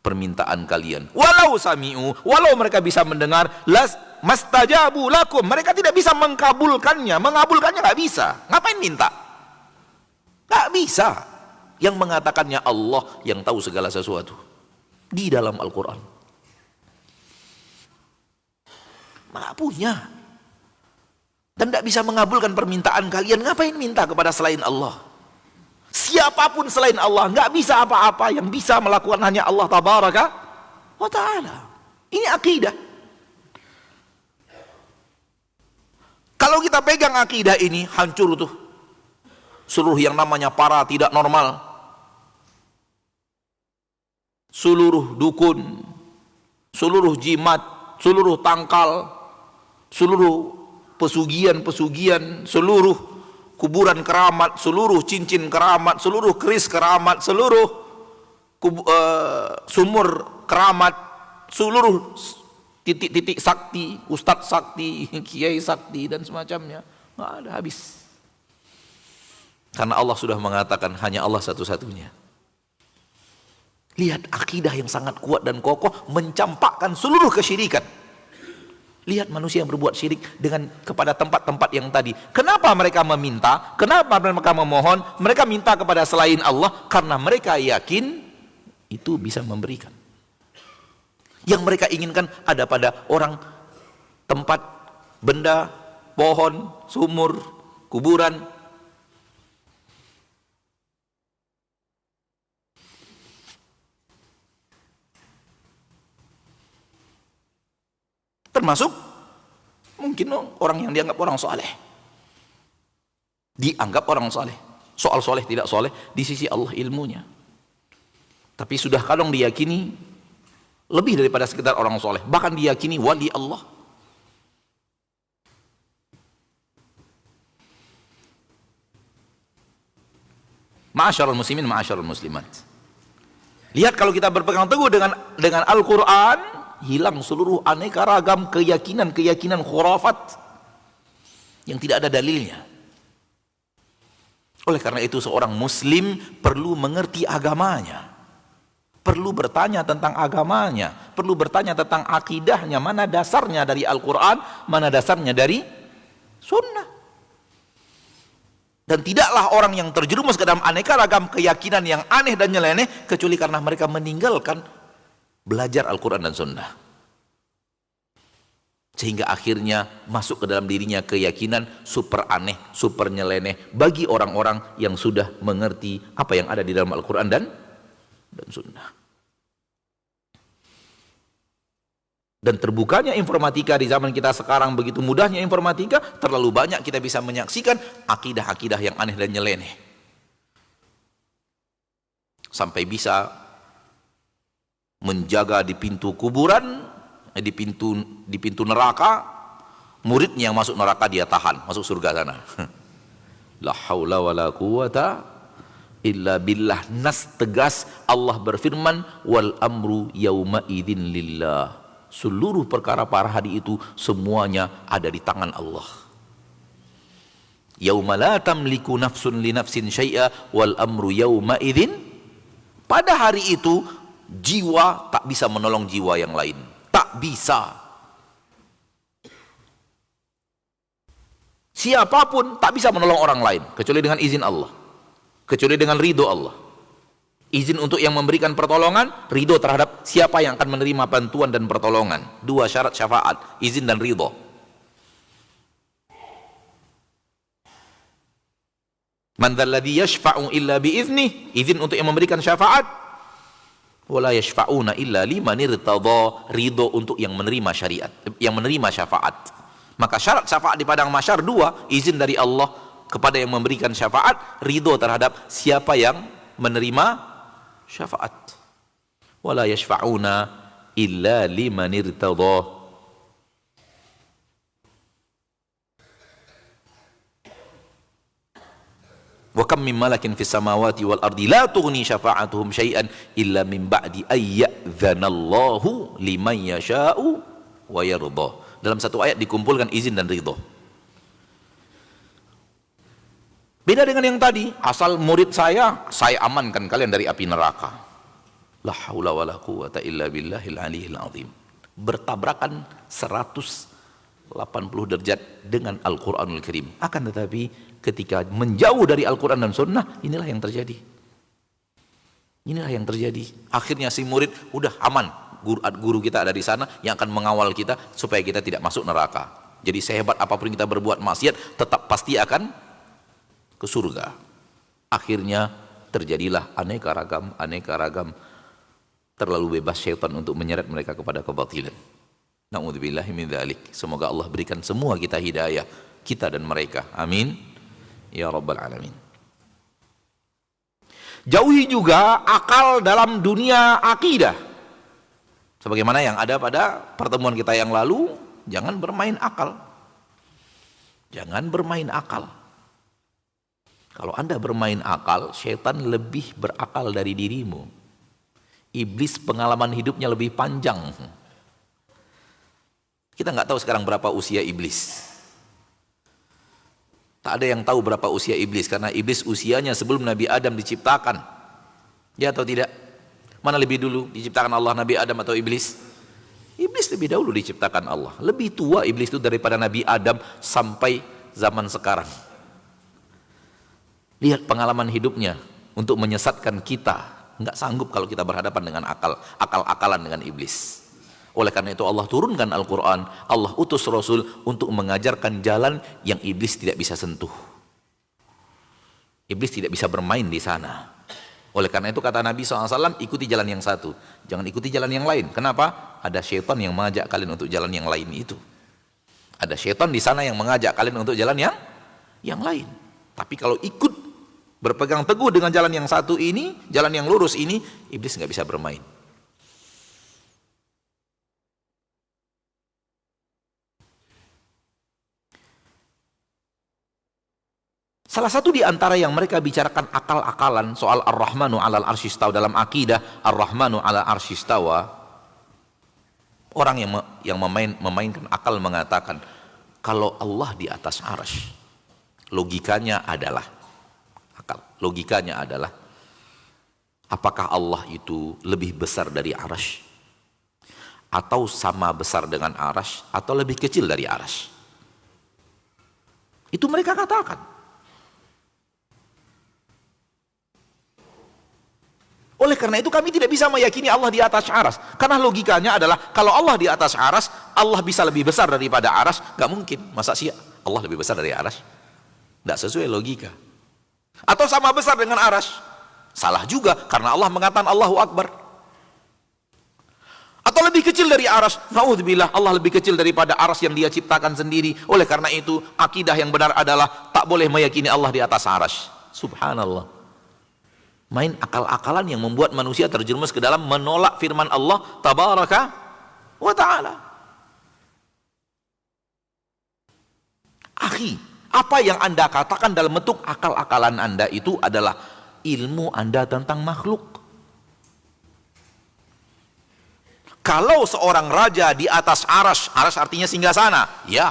permintaan kalian. Walau sami'u, walau mereka bisa mendengar, las mastajabu lakum, mereka tidak bisa mengabulkannya nggak bisa. Ngapain minta? Nggak bisa. Yang mengatakannya Allah yang tahu segala sesuatu di dalam Al-Quran. Nggak punya. Dan tidak bisa mengabulkan permintaan kalian, ngapain minta kepada selain Allah? Siapapun selain Allah nggak bisa apa-apa, yang bisa melakukan hanya Allah tabaraka wa ta'ala. Ini akidah. Kalau kita pegang akidah ini, hancur tuh seluruh yang namanya para tidak normal, seluruh dukun, seluruh jimat, seluruh tangkal, seluruh pesugihan-pesugihan, seluruh kuburan keramat, seluruh cincin keramat, seluruh keris keramat, seluruh sumur keramat, seluruh titik-titik sakti, ustadz sakti, kiai sakti dan semacamnya, nggak ada habis. Karena Allah sudah mengatakan hanya Allah satu-satunya. Lihat akidah yang sangat kuat dan kokoh mencampakkan seluruh kesyirikan. Lihat manusia yang berbuat syirik dengan kepada tempat-tempat yang tadi. Kenapa mereka meminta? Kenapa mereka memohon? Mereka minta kepada selain Allah karena mereka yakin itu bisa memberikan. Yang mereka inginkan ada pada orang, tempat, benda, pohon, sumur, kuburan. Termasuk mungkin orang yang dianggap orang soleh. Dianggap orang soleh. Soal soleh tidak soleh di sisi Allah ilmunya. Tapi sudah kadang diyakini lebih daripada sekedar orang soleh. Bahkan diyakini wali Allah. Ma'asyarul muslimin, ma'asyarul muslimat. Lihat, kalau kita berpegang teguh dengan Al-Quran, hilang seluruh aneka ragam keyakinan khurafat yang tidak ada dalilnya. Oleh karena itu seorang muslim perlu mengerti agamanya, perlu bertanya tentang agamanya, perlu bertanya tentang akidahnya, mana dasarnya dari Al-Quran, mana dasarnya dari sunnah. Dan tidaklah orang yang terjerumus ke dalam aneka ragam keyakinan yang aneh dan nyeleneh kecuali karena mereka meninggalkan belajar Al-Quran dan Sunnah. Sehingga akhirnya masuk ke dalam dirinya keyakinan super aneh, super nyeleneh bagi orang-orang yang sudah mengerti apa yang ada di dalam Al-Quran dan Sunnah. Dan terbukanya informatika di zaman kita sekarang, begitu mudahnya informatika, terlalu banyak kita bisa menyaksikan akidah-akidah yang aneh dan nyeleneh. Sampai bisa menjaga di pintu kuburan, di pintu neraka, muridnya yang masuk neraka dia tahan, masuk surga sana. La haula wala quwata illa billah. Nas tegas Allah berfirman, wal amru yauma idzin lillah. Seluruh perkara pada hari itu semuanya ada di tangan Allah. Yauma la tamliku nafsun li nafsin syai'a wal amru yauma idzin. Pada hari itu jiwa tak bisa menolong jiwa yang lain, tak bisa. Siapapun tak bisa menolong orang lain kecuali dengan izin Allah, kecuali dengan ridho Allah. Izin untuk yang memberikan pertolongan, ridho terhadap siapa yang akan menerima bantuan dan pertolongan. Dua syarat syafaat, izin dan ridho. Man dzalladzi yashfa'u illa biiznih, izin untuk yang memberikan syafaat. Wala yashfa'una illa liman irtadha, ridho untuk yang menerima syariat, yang menerima syafaat. Maka syarat syafaat di padang mahsyar dua, izin dari Allah kepada yang memberikan syafaat, ridho terhadap siapa yang menerima syafaat. Wala yashfa'una illa liman irtadha. Wa kam min malakin fis samawati wal ardi la tughni syafa'atuhum syai'an illa min ba'di ay ya'dzanallahu liman yasha'u wa yarda. Dalam satu ayat dikumpulkan izin dan ridho. Beda dengan yang tadi, asal murid saya amankan kalian dari api neraka. La haula wala quwata illa billahil aliyil azim. Bertabrakan 180 derajat dengan Al-Quranul Karim. Akan tetapi ketika menjauh dari Al-Quran dan Sunnah, inilah yang terjadi. Inilah yang terjadi. Akhirnya si murid udah aman. Guru kita ada di sana yang akan mengawal kita supaya kita tidak masuk neraka. Jadi sehebat apapun kita berbuat maksiat, tetap pasti akan ke surga. Akhirnya terjadilah aneka ragam, terlalu bebas syaitan untuk menyeret mereka kepada kebatilan. Na'udzubillahi min dzalik. Semoga Allah berikan semua kita hidayah, kita dan mereka. Amin ya rabbal alamin. Jauhi juga akal dalam dunia akidah. Sebagaimana yang ada pada pertemuan kita yang lalu, jangan bermain akal. Jangan bermain akal. Kalau Anda bermain akal, syaitan lebih berakal dari dirimu. Iblis pengalaman hidupnya lebih panjang. Kita nggak tahu sekarang berapa usia iblis. Tak ada yang tahu berapa usia iblis, karena iblis usianya sebelum Nabi Adam diciptakan. Ya atau tidak? Mana lebih dulu diciptakan Allah, Nabi Adam atau iblis? Iblis lebih dahulu diciptakan Allah. Lebih tua iblis itu daripada Nabi Adam sampai zaman sekarang. Lihat pengalaman hidupnya untuk menyesatkan kita. Nggak sanggup kalau kita berhadapan dengan akal-akalan dengan iblis. Oleh karena itu Allah turunkan Al-Quran, Allah utus Rasul untuk mengajarkan jalan yang iblis tidak bisa sentuh. Iblis tidak bisa bermain di sana. Oleh karena itu kata Nabi SAW, ikuti jalan yang satu, jangan ikuti jalan yang lain. Kenapa? Ada syaitan yang mengajak kalian untuk jalan yang lain itu. Ada syaitan di sana yang mengajak kalian untuk jalan yang lain. Tapi kalau ikut berpegang teguh dengan jalan yang satu ini, jalan yang lurus ini, iblis nggak bisa bermain. Salah satu di antara yang mereka bicarakan akal-akalan soal Ar-Rahmanu 'alal arsy istawa dalam akidah Ar-Rahmanu 'alal arsy istawa. Orang yang memainkan akal mengatakan kalau Allah di atas arsy, logikanya adalah apakah Allah itu lebih besar dari arsy atau sama besar dengan arsy atau lebih kecil dari arsy? Itu mereka katakan. Oleh karena itu kami tidak bisa meyakini Allah di atas aras. Karena logikanya adalah kalau Allah di atas aras, Allah bisa lebih besar daripada aras. Gak mungkin. Masa sih Allah lebih besar dari aras? Tidak sesuai logika. Atau sama besar dengan aras? Salah juga, karena Allah mengatakan Allahu Akbar. Atau lebih kecil dari aras? Naudzubillah, Allah lebih kecil daripada aras yang dia ciptakan sendiri. Oleh karena itu akidah yang benar adalah tak boleh meyakini Allah di atas aras. Subhanallah. Main akal-akalan yang membuat manusia terjerumus ke dalam menolak firman Allah tabaraka wa ta'ala. Akhi, apa yang Anda katakan dalam bentuk akal-akalan Anda itu adalah ilmu Anda tentang makhluk. Kalau seorang raja di atas aras artinya singgasana, ya.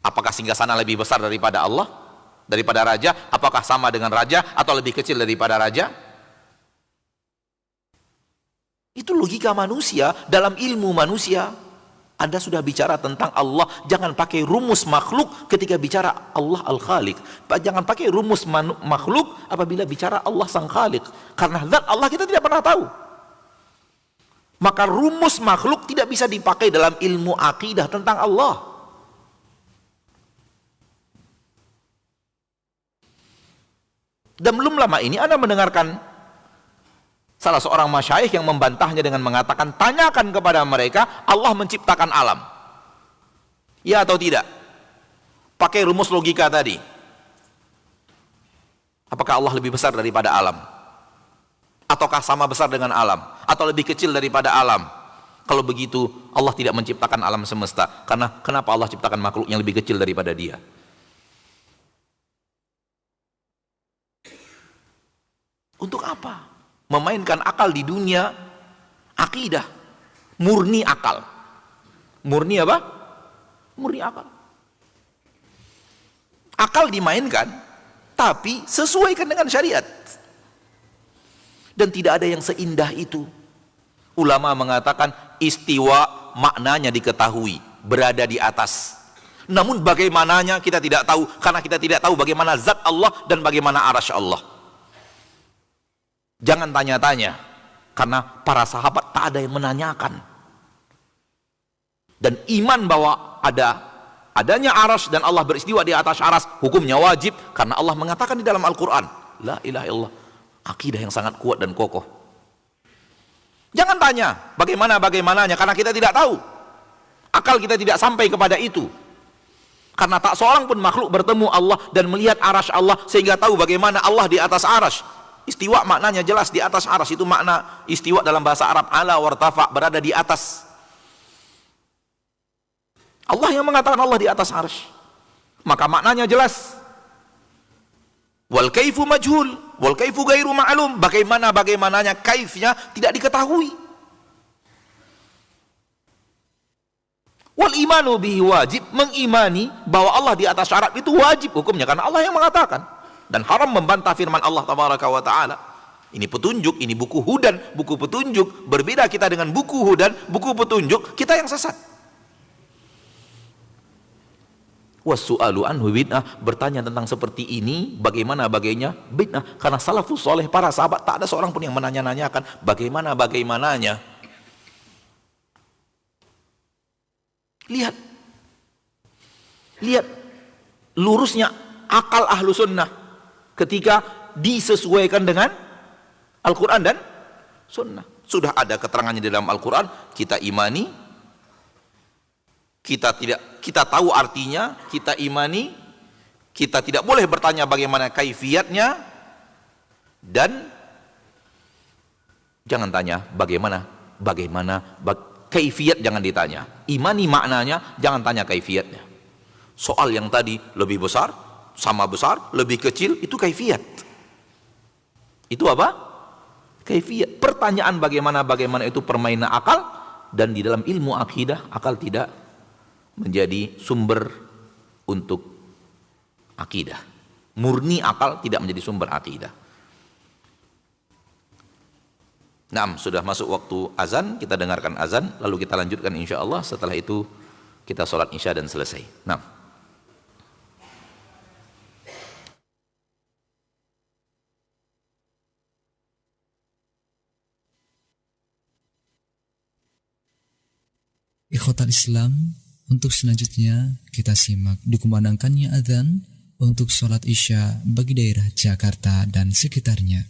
Apakah singgasana lebih besar daripada Allah? Daripada raja? Apakah sama dengan raja atau lebih kecil daripada raja? Itu logika manusia. Dalam ilmu manusia Anda sudah bicara tentang Allah, jangan pakai rumus makhluk ketika bicara Allah Al-Khaliq. Jangan pakai rumus makhluk apabila bicara Allah Sang Khaliq, karena zat Allah kita tidak pernah tahu. Maka rumus makhluk tidak bisa dipakai dalam ilmu akidah tentang Allah. Dan belum lama ini Anda mendengarkan salah seorang masyayikh yang membantahnya dengan mengatakan, tanyakan kepada mereka Allah menciptakan alam, ya atau tidak? Pakai rumus logika tadi. Apakah Allah lebih besar daripada alam? Ataukah sama besar dengan alam? Atau lebih kecil daripada alam? Kalau begitu Allah tidak menciptakan alam semesta. Karena kenapa Allah ciptakan makhluk yang lebih kecil daripada dia? Untuk apa? Memainkan akal di dunia akidah. Murni akal. Murni apa? Murni akal. Akal dimainkan, tapi sesuaikan dengan syariat. Dan tidak ada yang seindah itu. Ulama mengatakan istiwa maknanya diketahui, berada di atas. Namun bagaimananya kita tidak tahu, karena kita tidak tahu bagaimana zat Allah dan bagaimana arasy Allah. Jangan tanya-tanya, karena para sahabat tak ada yang menanyakan. Dan iman bahwa adanya arsy dan Allah beristiwa di atas arsy, hukumnya wajib, karena Allah mengatakan di dalam Al-Quran, la ilaha illallah, akidah yang sangat kuat dan kokoh. Jangan tanya bagaimananya, karena kita tidak tahu. Akal kita tidak sampai kepada itu. Karena tak seorang pun makhluk bertemu Allah dan melihat arsy Allah sehingga tahu bagaimana Allah di atas arsy. Istiwa maknanya jelas di atas arsy, itu makna istiwa dalam bahasa Arab, ala wartafa, berada di atas. Allah yang mengatakan Allah di atas arsy, maka maknanya jelas. Wal kaifu majhul, wal kaifu ghairu ma'lum, bagaimananya kaifnya tidak diketahui. Wal imanu bihi wajib, mengimani bahwa Allah di atas arsy itu wajib hukumnya, karena Allah yang mengatakan. Dan haram membantah firman Allah tabaraka wa ta'ala. Ini petunjuk, ini buku hudan, buku petunjuk. Berbeda kita dengan buku hudan, buku petunjuk, kita yang sesat. Wassu'alu anhu bid'ah, bertanya tentang seperti ini bagaimananya bid'ah, karena salafus soleh, para sahabat, tak ada seorang pun yang menanya-nanyakan bagaimananya. Lihat lurusnya akal ahlu sunnah ketika disesuaikan dengan Al-Quran dan sunnah. Sudah ada keterangannya di dalam Al-Quran, kita imani, kita tahu artinya, kita imani, kita tidak boleh bertanya bagaimana kaifiatnya, dan jangan tanya kaifiat, jangan ditanya. Imani maknanya, jangan tanya kaifiatnya. Soal yang tadi lebih besar, sama besar, lebih kecil, itu kaifiat. Itu apa? Kaifiat. Pertanyaan bagaimana itu permainan akal, dan di dalam ilmu akidah akal tidak menjadi sumber untuk akidah. Murni akal tidak menjadi sumber akidah. Nah, sudah masuk waktu azan, kita dengarkan azan, lalu kita lanjutkan insya Allah. Setelah itu kita sholat isya dan selesai. Nah, Ikhwatal Islam, untuk selanjutnya kita simak dikumandangkannya adzan untuk sholat isya bagi daerah Jakarta dan sekitarnya.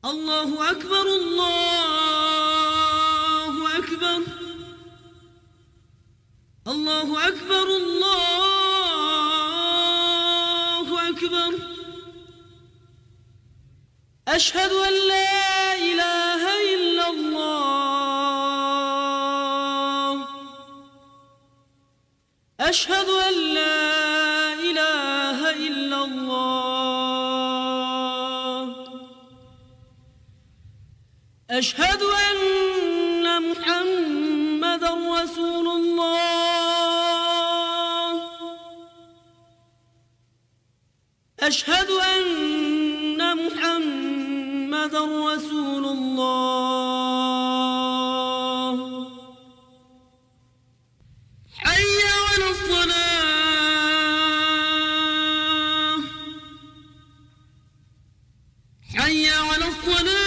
Allahu Akbar, Allahu Akbar, Allahu Akbar, Allahu Akbar. Ashhadu an la ilaha illallah. أشهد أن لا إله إلا الله. أشهد أن محمدا رسول الله. أشهد أن محمدا رسول الله. حي على الصلاة. حي على الصلاة.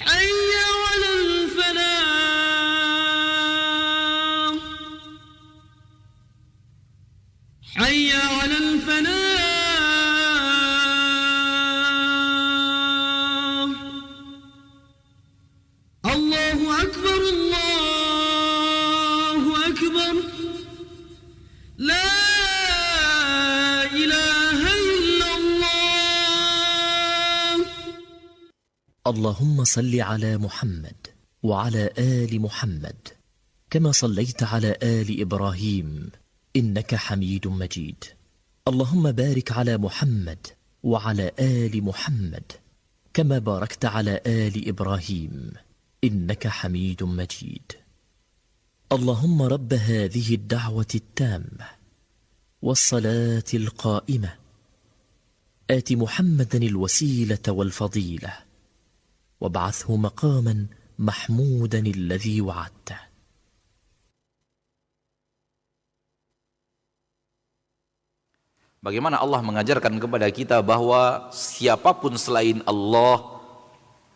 حي على الفلاح. حي على الفلاح. الله أكبر، الله أكبر. لا إله إلا الله. اللهم صل على محمد وعلى آل محمد كما صليت على آل إبراهيم إنك حميد مجيد. اللهم بارك على محمد وعلى آل محمد كما باركت على آل إبراهيم إنك حميد مجيد. اللهم رب هذه الدعوة التامة والصلاة القائمة آت محمدا الوسيلة والفضيلة وابعثه مقاما محمودا الذي وعدته. bagaimana Allah mengajarkan kepada kita bahwa siapapun selain Allah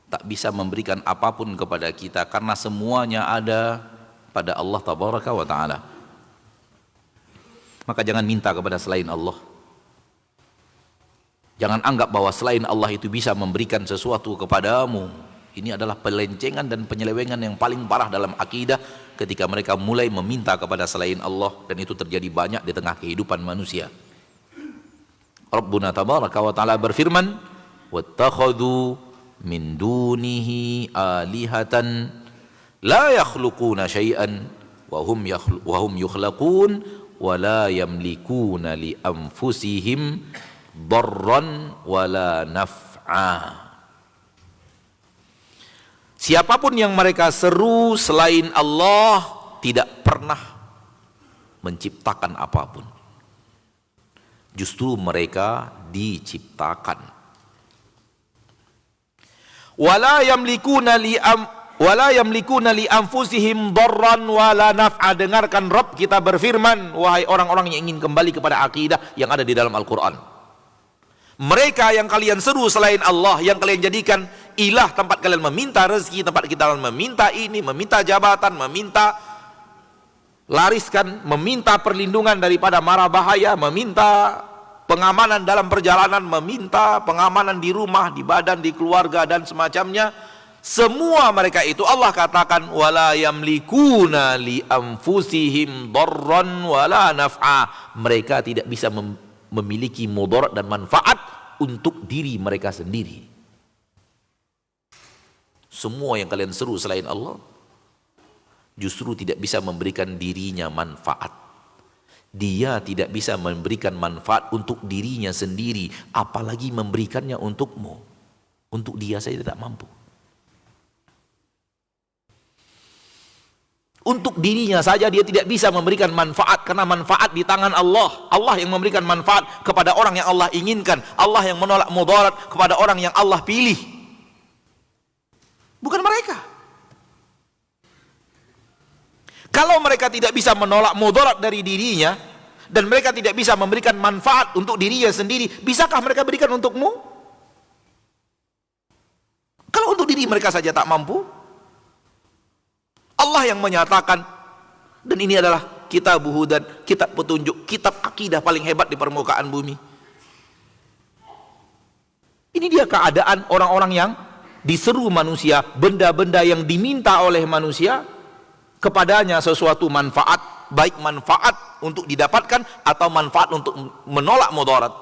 tak bisa memberikan apapun kepada kita, karena semuanya ada pada Allah Tabaraka wa Ta'ala. Maka jangan minta kepada selain Allah. Jangan anggap bahwa selain Allah itu bisa memberikan sesuatu kepadamu. Ini adalah pelencengan dan penyelewengan yang paling parah dalam akidah, ketika mereka mulai meminta kepada selain Allah, dan itu terjadi banyak di tengah kehidupan manusia. Rabbuna Tabaraka wa Ta'ala berfirman, wattakhadhu min dunihi alihatan la yakhluquna syai'an wa hum yukhlaqun wa la yamlikuna li anfusihim darran wa la naf'a. Siapapun yang mereka seru selain Allah tidak pernah menciptakan apapun. Justru mereka diciptakan. Wala yamlikuna li anfusihim darran wala naf'a. Dengarkan Rabb kita berfirman, wahai orang-orang yang ingin kembali kepada akidah yang ada di dalam Al-Quran. Mereka yang kalian seru selain Allah, yang kalian jadikan ilah tempat kalian meminta rezeki, tempat kita meminta ini, meminta jabatan, meminta lariskan, meminta perlindungan daripada mara bahaya, meminta pengamanan dalam perjalanan, meminta pengamanan di rumah, di badan, di keluarga dan semacamnya. Semua mereka itu Allah katakan wala yamlikuna li anfusihim darran wala naf'a. Mereka tidak bisa memiliki mudarat dan manfaat untuk diri mereka sendiri. Semua yang kalian seru selain Allah justru tidak bisa memberikan dirinya manfaat. Dia tidak bisa memberikan manfaat untuk dirinya sendiri, apalagi memberikannya untukmu. Untuk dia saja tidak mampu. Untuk dirinya saja dia tidak bisa memberikan manfaat, karena manfaat di tangan Allah. Allah yang memberikan manfaat kepada orang yang Allah inginkan. Allah yang menolak mudarat kepada orang yang Allah pilih. Bukan mereka. Kalau mereka tidak bisa menolak mudarat dari dirinya, dan mereka tidak bisa memberikan manfaat untuk dirinya sendiri, bisakah mereka berikan untukmu? Kalau untuk diri mereka saja tak mampu, Allah yang menyatakan, dan ini adalah kitab hudan, kitab petunjuk, kitab akidah paling hebat di permukaan bumi. Ini dia keadaan orang-orang yang diseru manusia, benda-benda yang diminta oleh manusia kepadanya sesuatu manfaat, baik manfaat untuk didapatkan atau manfaat untuk menolak mudarat.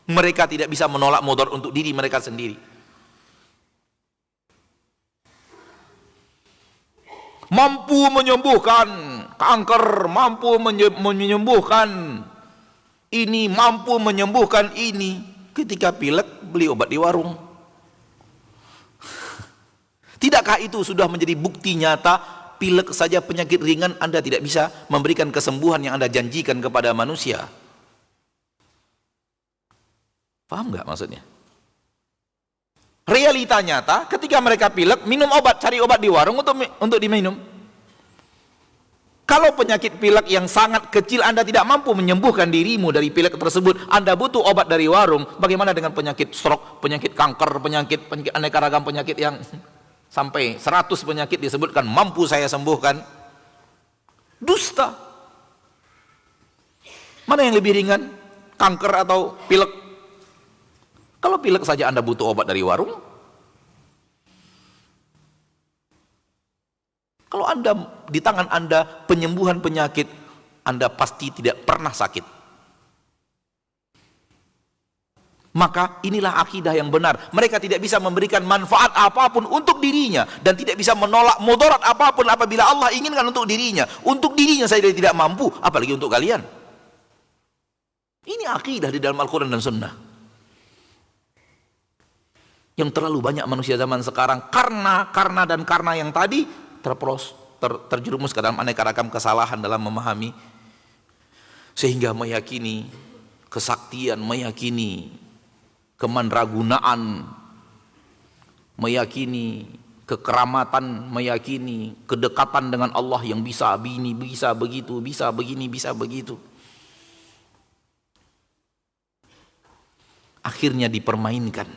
Mereka tidak bisa menolak mudarat untuk diri mereka sendiri. Mampu menyembuhkan kanker, mampu menyembuhkan ini, mampu menyembuhkan ini. Ketika pilek, beli obat di warung. Tidakkah itu sudah menjadi bukti nyata? Pilek saja penyakit ringan Anda tidak bisa memberikan kesembuhan yang Anda janjikan kepada manusia. Paham nggak maksudnya? Realita nyata, ketika mereka pilek, minum obat, cari obat di warung untuk diminum. Kalau penyakit pilek yang sangat kecil Anda tidak mampu menyembuhkan dirimu dari pilek tersebut, Anda butuh obat dari warung. Bagaimana dengan penyakit stroke, penyakit kanker, penyakit aneka ragam penyakit yang sampai 100 penyakit disebutkan mampu saya sembuhkan? Dusta. Mana yang lebih ringan? Kanker atau pilek? Kalau pilek saja Anda butuh obat dari warung. Kalau Anda di tangan Anda penyembuhan penyakit, Anda pasti tidak pernah sakit. Maka inilah akidah yang benar. Mereka tidak bisa memberikan manfaat apapun untuk dirinya dan tidak bisa menolak mudarat apapun apabila Allah inginkan untuk dirinya. Untuk dirinya saya tidak mampu, apalagi untuk kalian. Ini akidah di dalam Al-Quran dan Sunnah. Yang terlalu banyak manusia zaman sekarang karena yang tadi terjerumus ke dalam aneka ragam kesalahan dalam memahami, sehingga meyakini kesaktian, meyakini kemandragunaan, meyakini kekeramatan, meyakini kedekatan dengan Allah yang bisa ini, bisa begitu, bisa begini, bisa begitu. Akhirnya dipermainkan.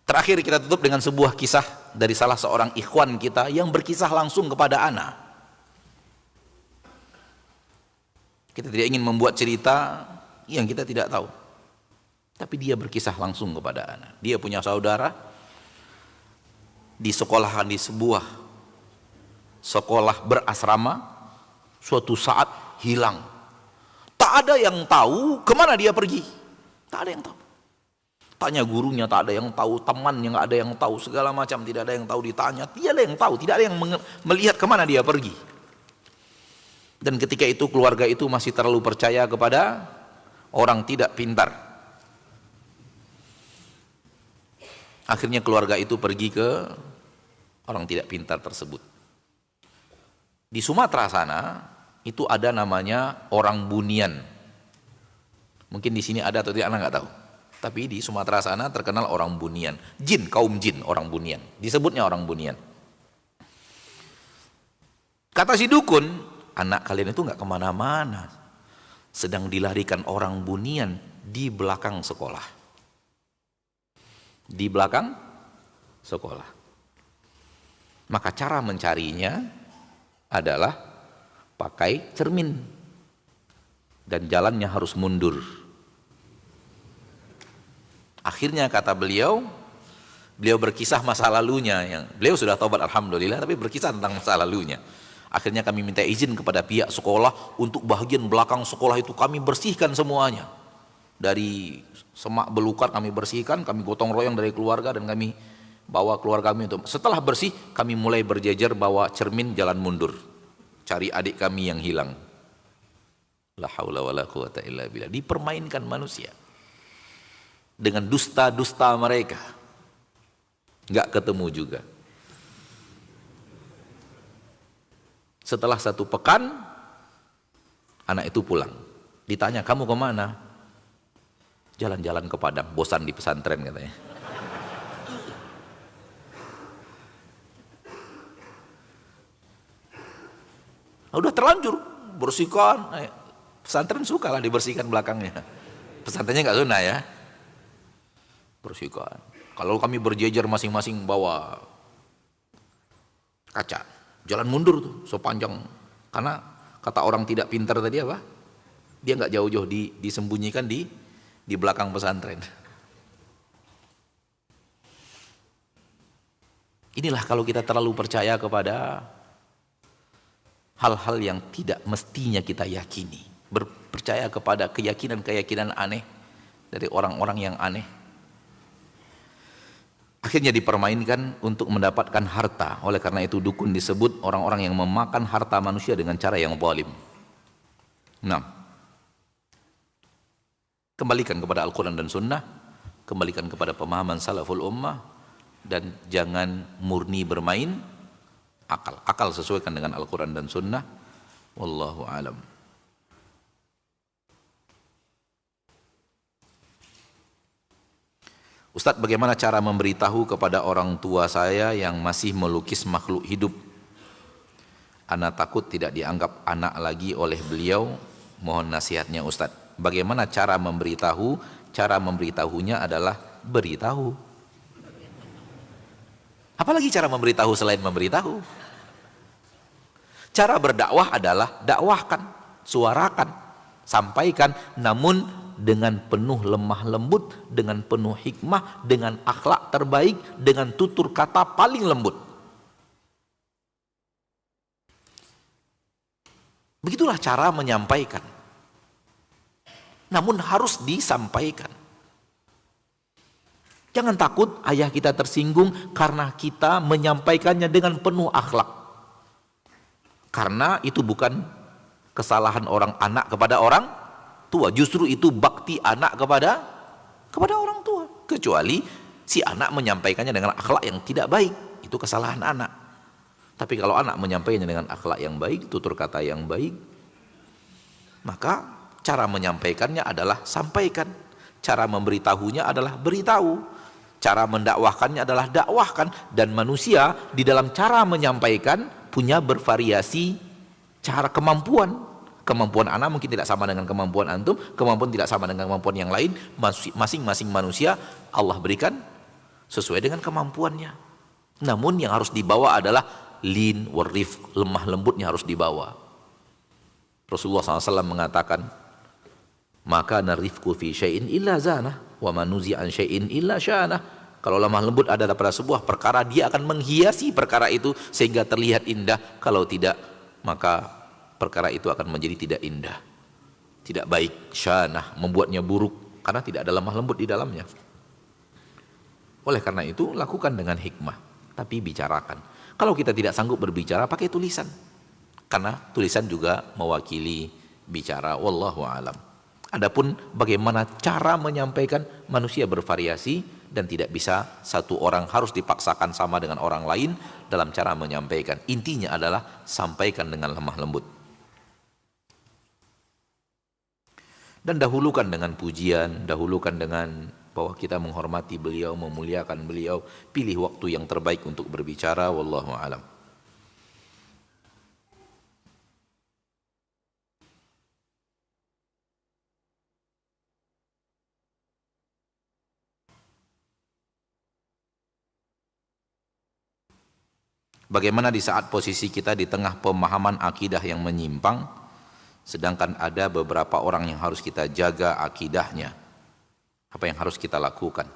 Terakhir kita tutup dengan sebuah kisah dari salah seorang ikhwan kita yang berkisah langsung kepada ana. Kita tidak ingin membuat cerita yang kita tidak tahu, tapi dia berkisah langsung kepada ana. Dia punya saudara di sekolahan, di sebuah sekolah berasrama, suatu saat hilang. Tak ada yang tahu kemana dia pergi. Tak ada yang tahu. Tanya gurunya, tak ada yang tahu. Temannya nggak ada yang tahu. Segala macam tidak ada yang tahu. Ditanya, tiada yang tahu. Tidak ada yang melihat kemana dia pergi. Dan ketika itu keluarga itu masih terlalu percaya kepada orang tidak pintar. Akhirnya keluarga itu pergi ke orang tidak pintar tersebut. Di Sumatera sana itu ada namanya orang bunian. Mungkin di sini ada atau tidak, anak nggak tahu. Tapi di Sumatera sana terkenal orang bunian. Jin, kaum jin, orang bunian. Disebutnya orang bunian. Kata si dukun, anak kalian itu nggak kemana-mana. Sedang dilarikan orang bunian di belakang sekolah. Di belakang sekolah. Maka cara mencarinya adalah pakai cermin dan jalannya harus mundur. Akhirnya kata beliau berkisah masa lalunya, yang beliau sudah taubat alhamdulillah, tapi berkisah tentang masa lalunya. Akhirnya kami minta izin kepada pihak sekolah untuk bagian belakang sekolah itu kami bersihkan semuanya. Dari semak belukar kami bersihkan, kami gotong royong dari keluarga dan kami bawa keluarga kami untuk. Setelah bersih, kami mulai berjejer bawa cermin jalan mundur, cari adik kami yang hilang. La haula wala quwata illa billah. Dipermainkan manusia dengan dusta-dusta mereka, nggak ketemu juga. Setelah 1 pekan, anak itu pulang. Ditanya, kamu kemana? Jalan-jalan ke Padang, bosan di pesantren katanya. Udah terlanjur, bersihkan. Pesantren suka lah dibersihkan belakangnya. Pesantrennya nggak zona ya. Bersihkan. Kalau kami berjejer masing-masing bawa kaca, jalan mundur tuh sepanjang, karena kata orang tidak pintar tadi apa? Dia nggak jauh-jauh disembunyikan di belakang pesantren. Inilah kalau kita terlalu percaya kepada hal-hal yang tidak mestinya kita yakini, percaya kepada keyakinan-keyakinan aneh dari orang-orang yang aneh. Akhirnya dipermainkan untuk mendapatkan harta. Oleh karena itu dukun disebut orang-orang yang memakan harta manusia dengan cara yang zalim. Nah, kembalikan kepada Al-Quran dan Sunnah, kembalikan kepada pemahaman salaful ummah, dan jangan murni bermain akal. Akal sesuaikan dengan Al-Quran dan Sunnah. Wallahu alam. Ustadz, bagaimana cara memberitahu kepada orang tua saya yang masih melukis makhluk hidup? Ana takut tidak dianggap anak lagi oleh beliau. Mohon nasihatnya Ustadz. Bagaimana cara memberitahu? Cara memberitahunya adalah beritahu. Apalagi cara memberitahu selain memberitahu? Cara berdakwah adalah dakwahkan, suarakan, sampaikan, namun dengan penuh lemah lembut, dengan penuh hikmah, dengan akhlak terbaik, dengan tutur kata paling lembut. Begitulah cara menyampaikan. Namun harus disampaikan. Jangan takut ayah kita tersinggung karena kita menyampaikannya dengan penuh akhlak. Karena itu bukan kesalahan orang anak kepada orang tua, justru itu bakti anak kepada orang tua. Kecuali si anak menyampaikannya dengan akhlak yang tidak baik, itu kesalahan anak. Tapi kalau anak menyampaikannya dengan akhlak yang baik, tutur kata yang baik, maka cara menyampaikannya adalah sampaikan, cara memberitahunya adalah beritahu, cara mendakwahkannya adalah dakwahkan. Dan manusia di dalam cara menyampaikan punya bervariasi cara kemampuan. Kemampuan anak mungkin tidak sama dengan kemampuan antum, kemampuan tidak sama dengan kemampuan yang lain. Masing-masing manusia Allah berikan sesuai dengan kemampuannya. Namun yang harus dibawa adalah lin warif, lemah lembutnya harus dibawa. Rasulullah SAW mengatakan, maka narifku fi syai'in illa zanah wa manuzi an syai'in illa sya'nah. Kalau lemah lembut ada pada sebuah perkara, dia akan menghiasi perkara itu sehingga terlihat indah. Kalau tidak, maka perkara itu akan menjadi tidak indah, tidak baik. Sya'nah, membuatnya buruk karena tidak ada lemah lembut di dalamnya. Oleh karena itu lakukan dengan hikmah, tapi bicarakan. Kalau kita tidak sanggup berbicara, pakai tulisan, karena tulisan juga mewakili bicara. Wallahu alam. Adapun bagaimana cara menyampaikan, manusia bervariasi dan tidak bisa satu orang harus dipaksakan sama dengan orang lain dalam cara menyampaikan. Intinya adalah sampaikan dengan lemah lembut. Dan dahulukan dengan pujian, dahulukan dengan bahwa kita menghormati beliau, memuliakan beliau. Pilih waktu yang terbaik untuk berbicara. Wallahu alam. Bagaimana di saat posisi kita di tengah pemahaman akidah yang menyimpang, sedangkan ada beberapa orang yang harus kita jaga akidahnya. Apa yang harus kita lakukan?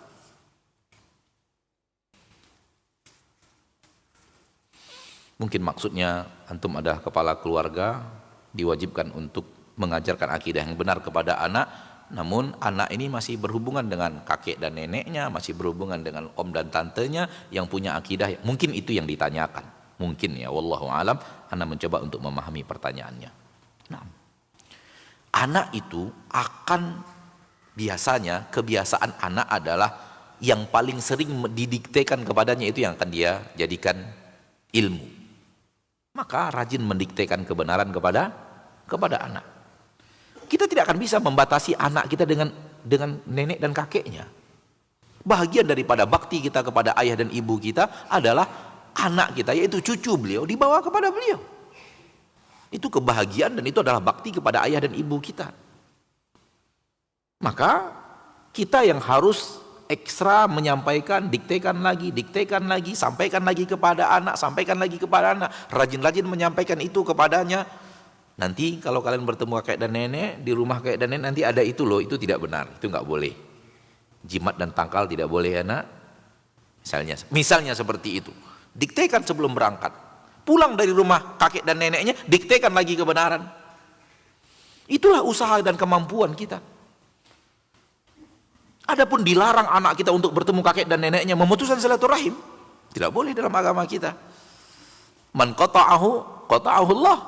Mungkin maksudnya antum ada kepala keluarga, diwajibkan untuk mengajarkan akidah yang benar kepada anak, namun anak ini masih berhubungan dengan kakek dan neneknya, masih berhubungan dengan om dan tantenya yang punya akidah. Mungkin itu yang ditanyakan. Mungkin ya, wallahu alam, ana mencoba untuk memahami pertanyaannya. Nah, anak itu akan biasanya, kebiasaan anak adalah yang paling sering didiktekan kepadanya itu yang akan dia jadikan ilmu. Maka rajin mendiktekan kebenaran kepada anak. Kita tidak akan bisa membatasi anak kita dengan nenek dan kakeknya. Bahagian daripada bakti kita kepada ayah dan ibu kita adalah anak kita, yaitu cucu beliau, dibawa kepada beliau. Itu kebahagiaan dan itu adalah bakti kepada ayah dan ibu kita. Maka kita yang harus ekstra menyampaikan, diktekan lagi, sampaikan lagi kepada anak, rajin-rajin menyampaikan itu kepadanya. Nanti kalau kalian bertemu kakek dan nenek, di rumah kakek dan nenek nanti ada itu loh, itu tidak benar, itu nggak boleh. Jimat dan tangkal tidak boleh ya nak. Misalnya seperti itu. Diktekan sebelum berangkat. Pulang dari rumah kakek dan neneknya, diktekan lagi kebenaran. Itulah usaha dan kemampuan kita. Adapun dilarang anak kita untuk bertemu kakek dan neneknya, memutuskan silaturahim, tidak boleh dalam agama kita. Man qata'ahu Allah,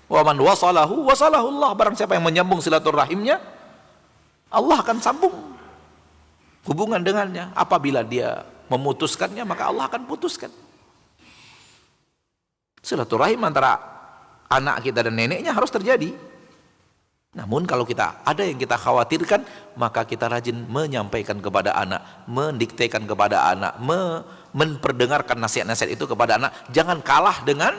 wa man wasalahu Allah. Barang siapa yang menyambung silaturahimnya, Allah akan sambung hubungan dengannya. Apabila dia memutuskannya, maka Allah akan putuskan. Silaturahim antara anak kita dan neneknya harus terjadi. Namun kalau kita ada yang kita khawatirkan, maka kita rajin menyampaikan kepada anak, mendiktekan kepada anak, memperdengarkan nasihat-nasihat itu kepada anak. Jangan kalah dengan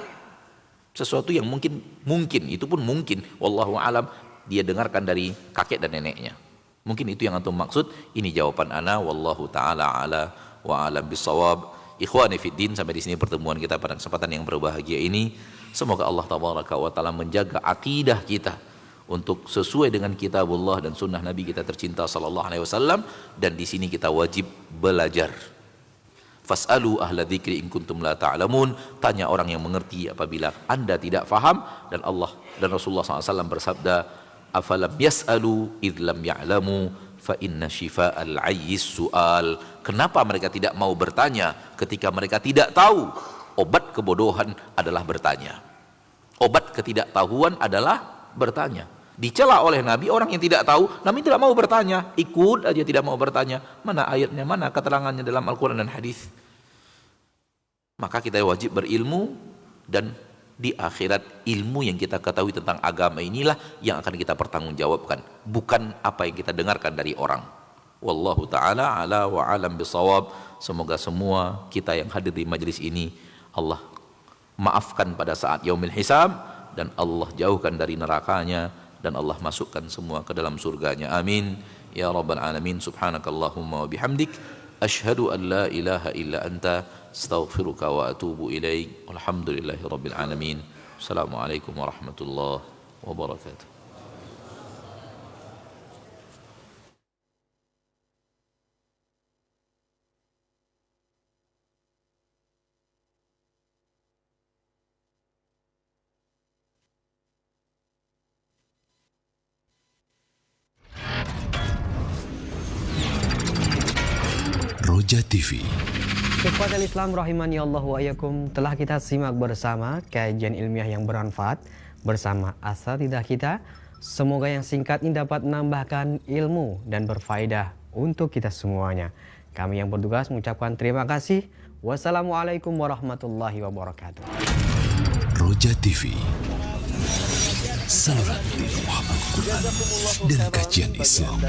sesuatu yang mungkin itu pun mungkin, wallahu alam, dia dengarkan dari kakek dan neneknya. Mungkin itu yang antum maksud. Ini jawaban ana, wallahu taala ala wa alam bisawab. Ikhwani fiddin, sampai di sini pertemuan kita pada kesempatan yang berbahagia ini. Semoga Allah tabaraka wa taala menjaga akidah kita untuk sesuai dengan kitabullah dan sunnah Nabi kita tercinta sallallahu alaihi wasallam. Dan di sini kita wajib belajar. Fas'alu ahla dzikri in kuntum la ta'lamun. Tanya orang yang mengerti apabila Anda tidak faham. Dan Allah dan Rasulullah SAW bersabda, afalam yas'alu idh lam ya'lamu fa inna shifa'al 'ayyis su'al. Kenapa mereka tidak mau bertanya ketika mereka tidak tahu? Obat kebodohan adalah bertanya. Obat ketidaktahuan adalah bertanya. Dicela oleh Nabi orang yang tidak tahu, Nabi tidak mau bertanya, ikut aja tidak mau bertanya. Mana ayatnya, mana keterangannya dalam Al-Quran dan hadis. Maka kita wajib berilmu, dan di akhirat ilmu yang kita ketahui tentang agama inilah yang akan kita pertanggungjawabkan, bukan apa yang kita dengarkan dari orang. Wallahu ta'ala ala wa alam bisawab. Semoga semua kita yang hadir di majlis ini Allah maafkan pada saat yaumil hisab, dan Allah jauhkan dari nerakanya, dan Allah masukkan semua ke dalam surganya. Amin ya rabbal alamin. Subhanakallahumma wa bihamdik, asyhadu an la ilaha illa anta, astaghfiruka wa atubu ilaik. Alhamdulillahi rabbil alamin. Assalamualaikum warahmatullahi wabarakatuh. Roja TV. Ikhwatal Islam rahimani Allah wa iyyakum, telah kita simak bersama kajian ilmiah yang bermanfaat bersama asatidzah kita. Semoga yang singkat ini dapat menambahkan ilmu dan berfaedah untuk kita semuanya. Kami yang bertugas mengucapkan terima kasih. Wassalamualaikum warahmatullahi wabarakatuh. Roja TV, saluran di ruang Al-Quran dan kajian Islam.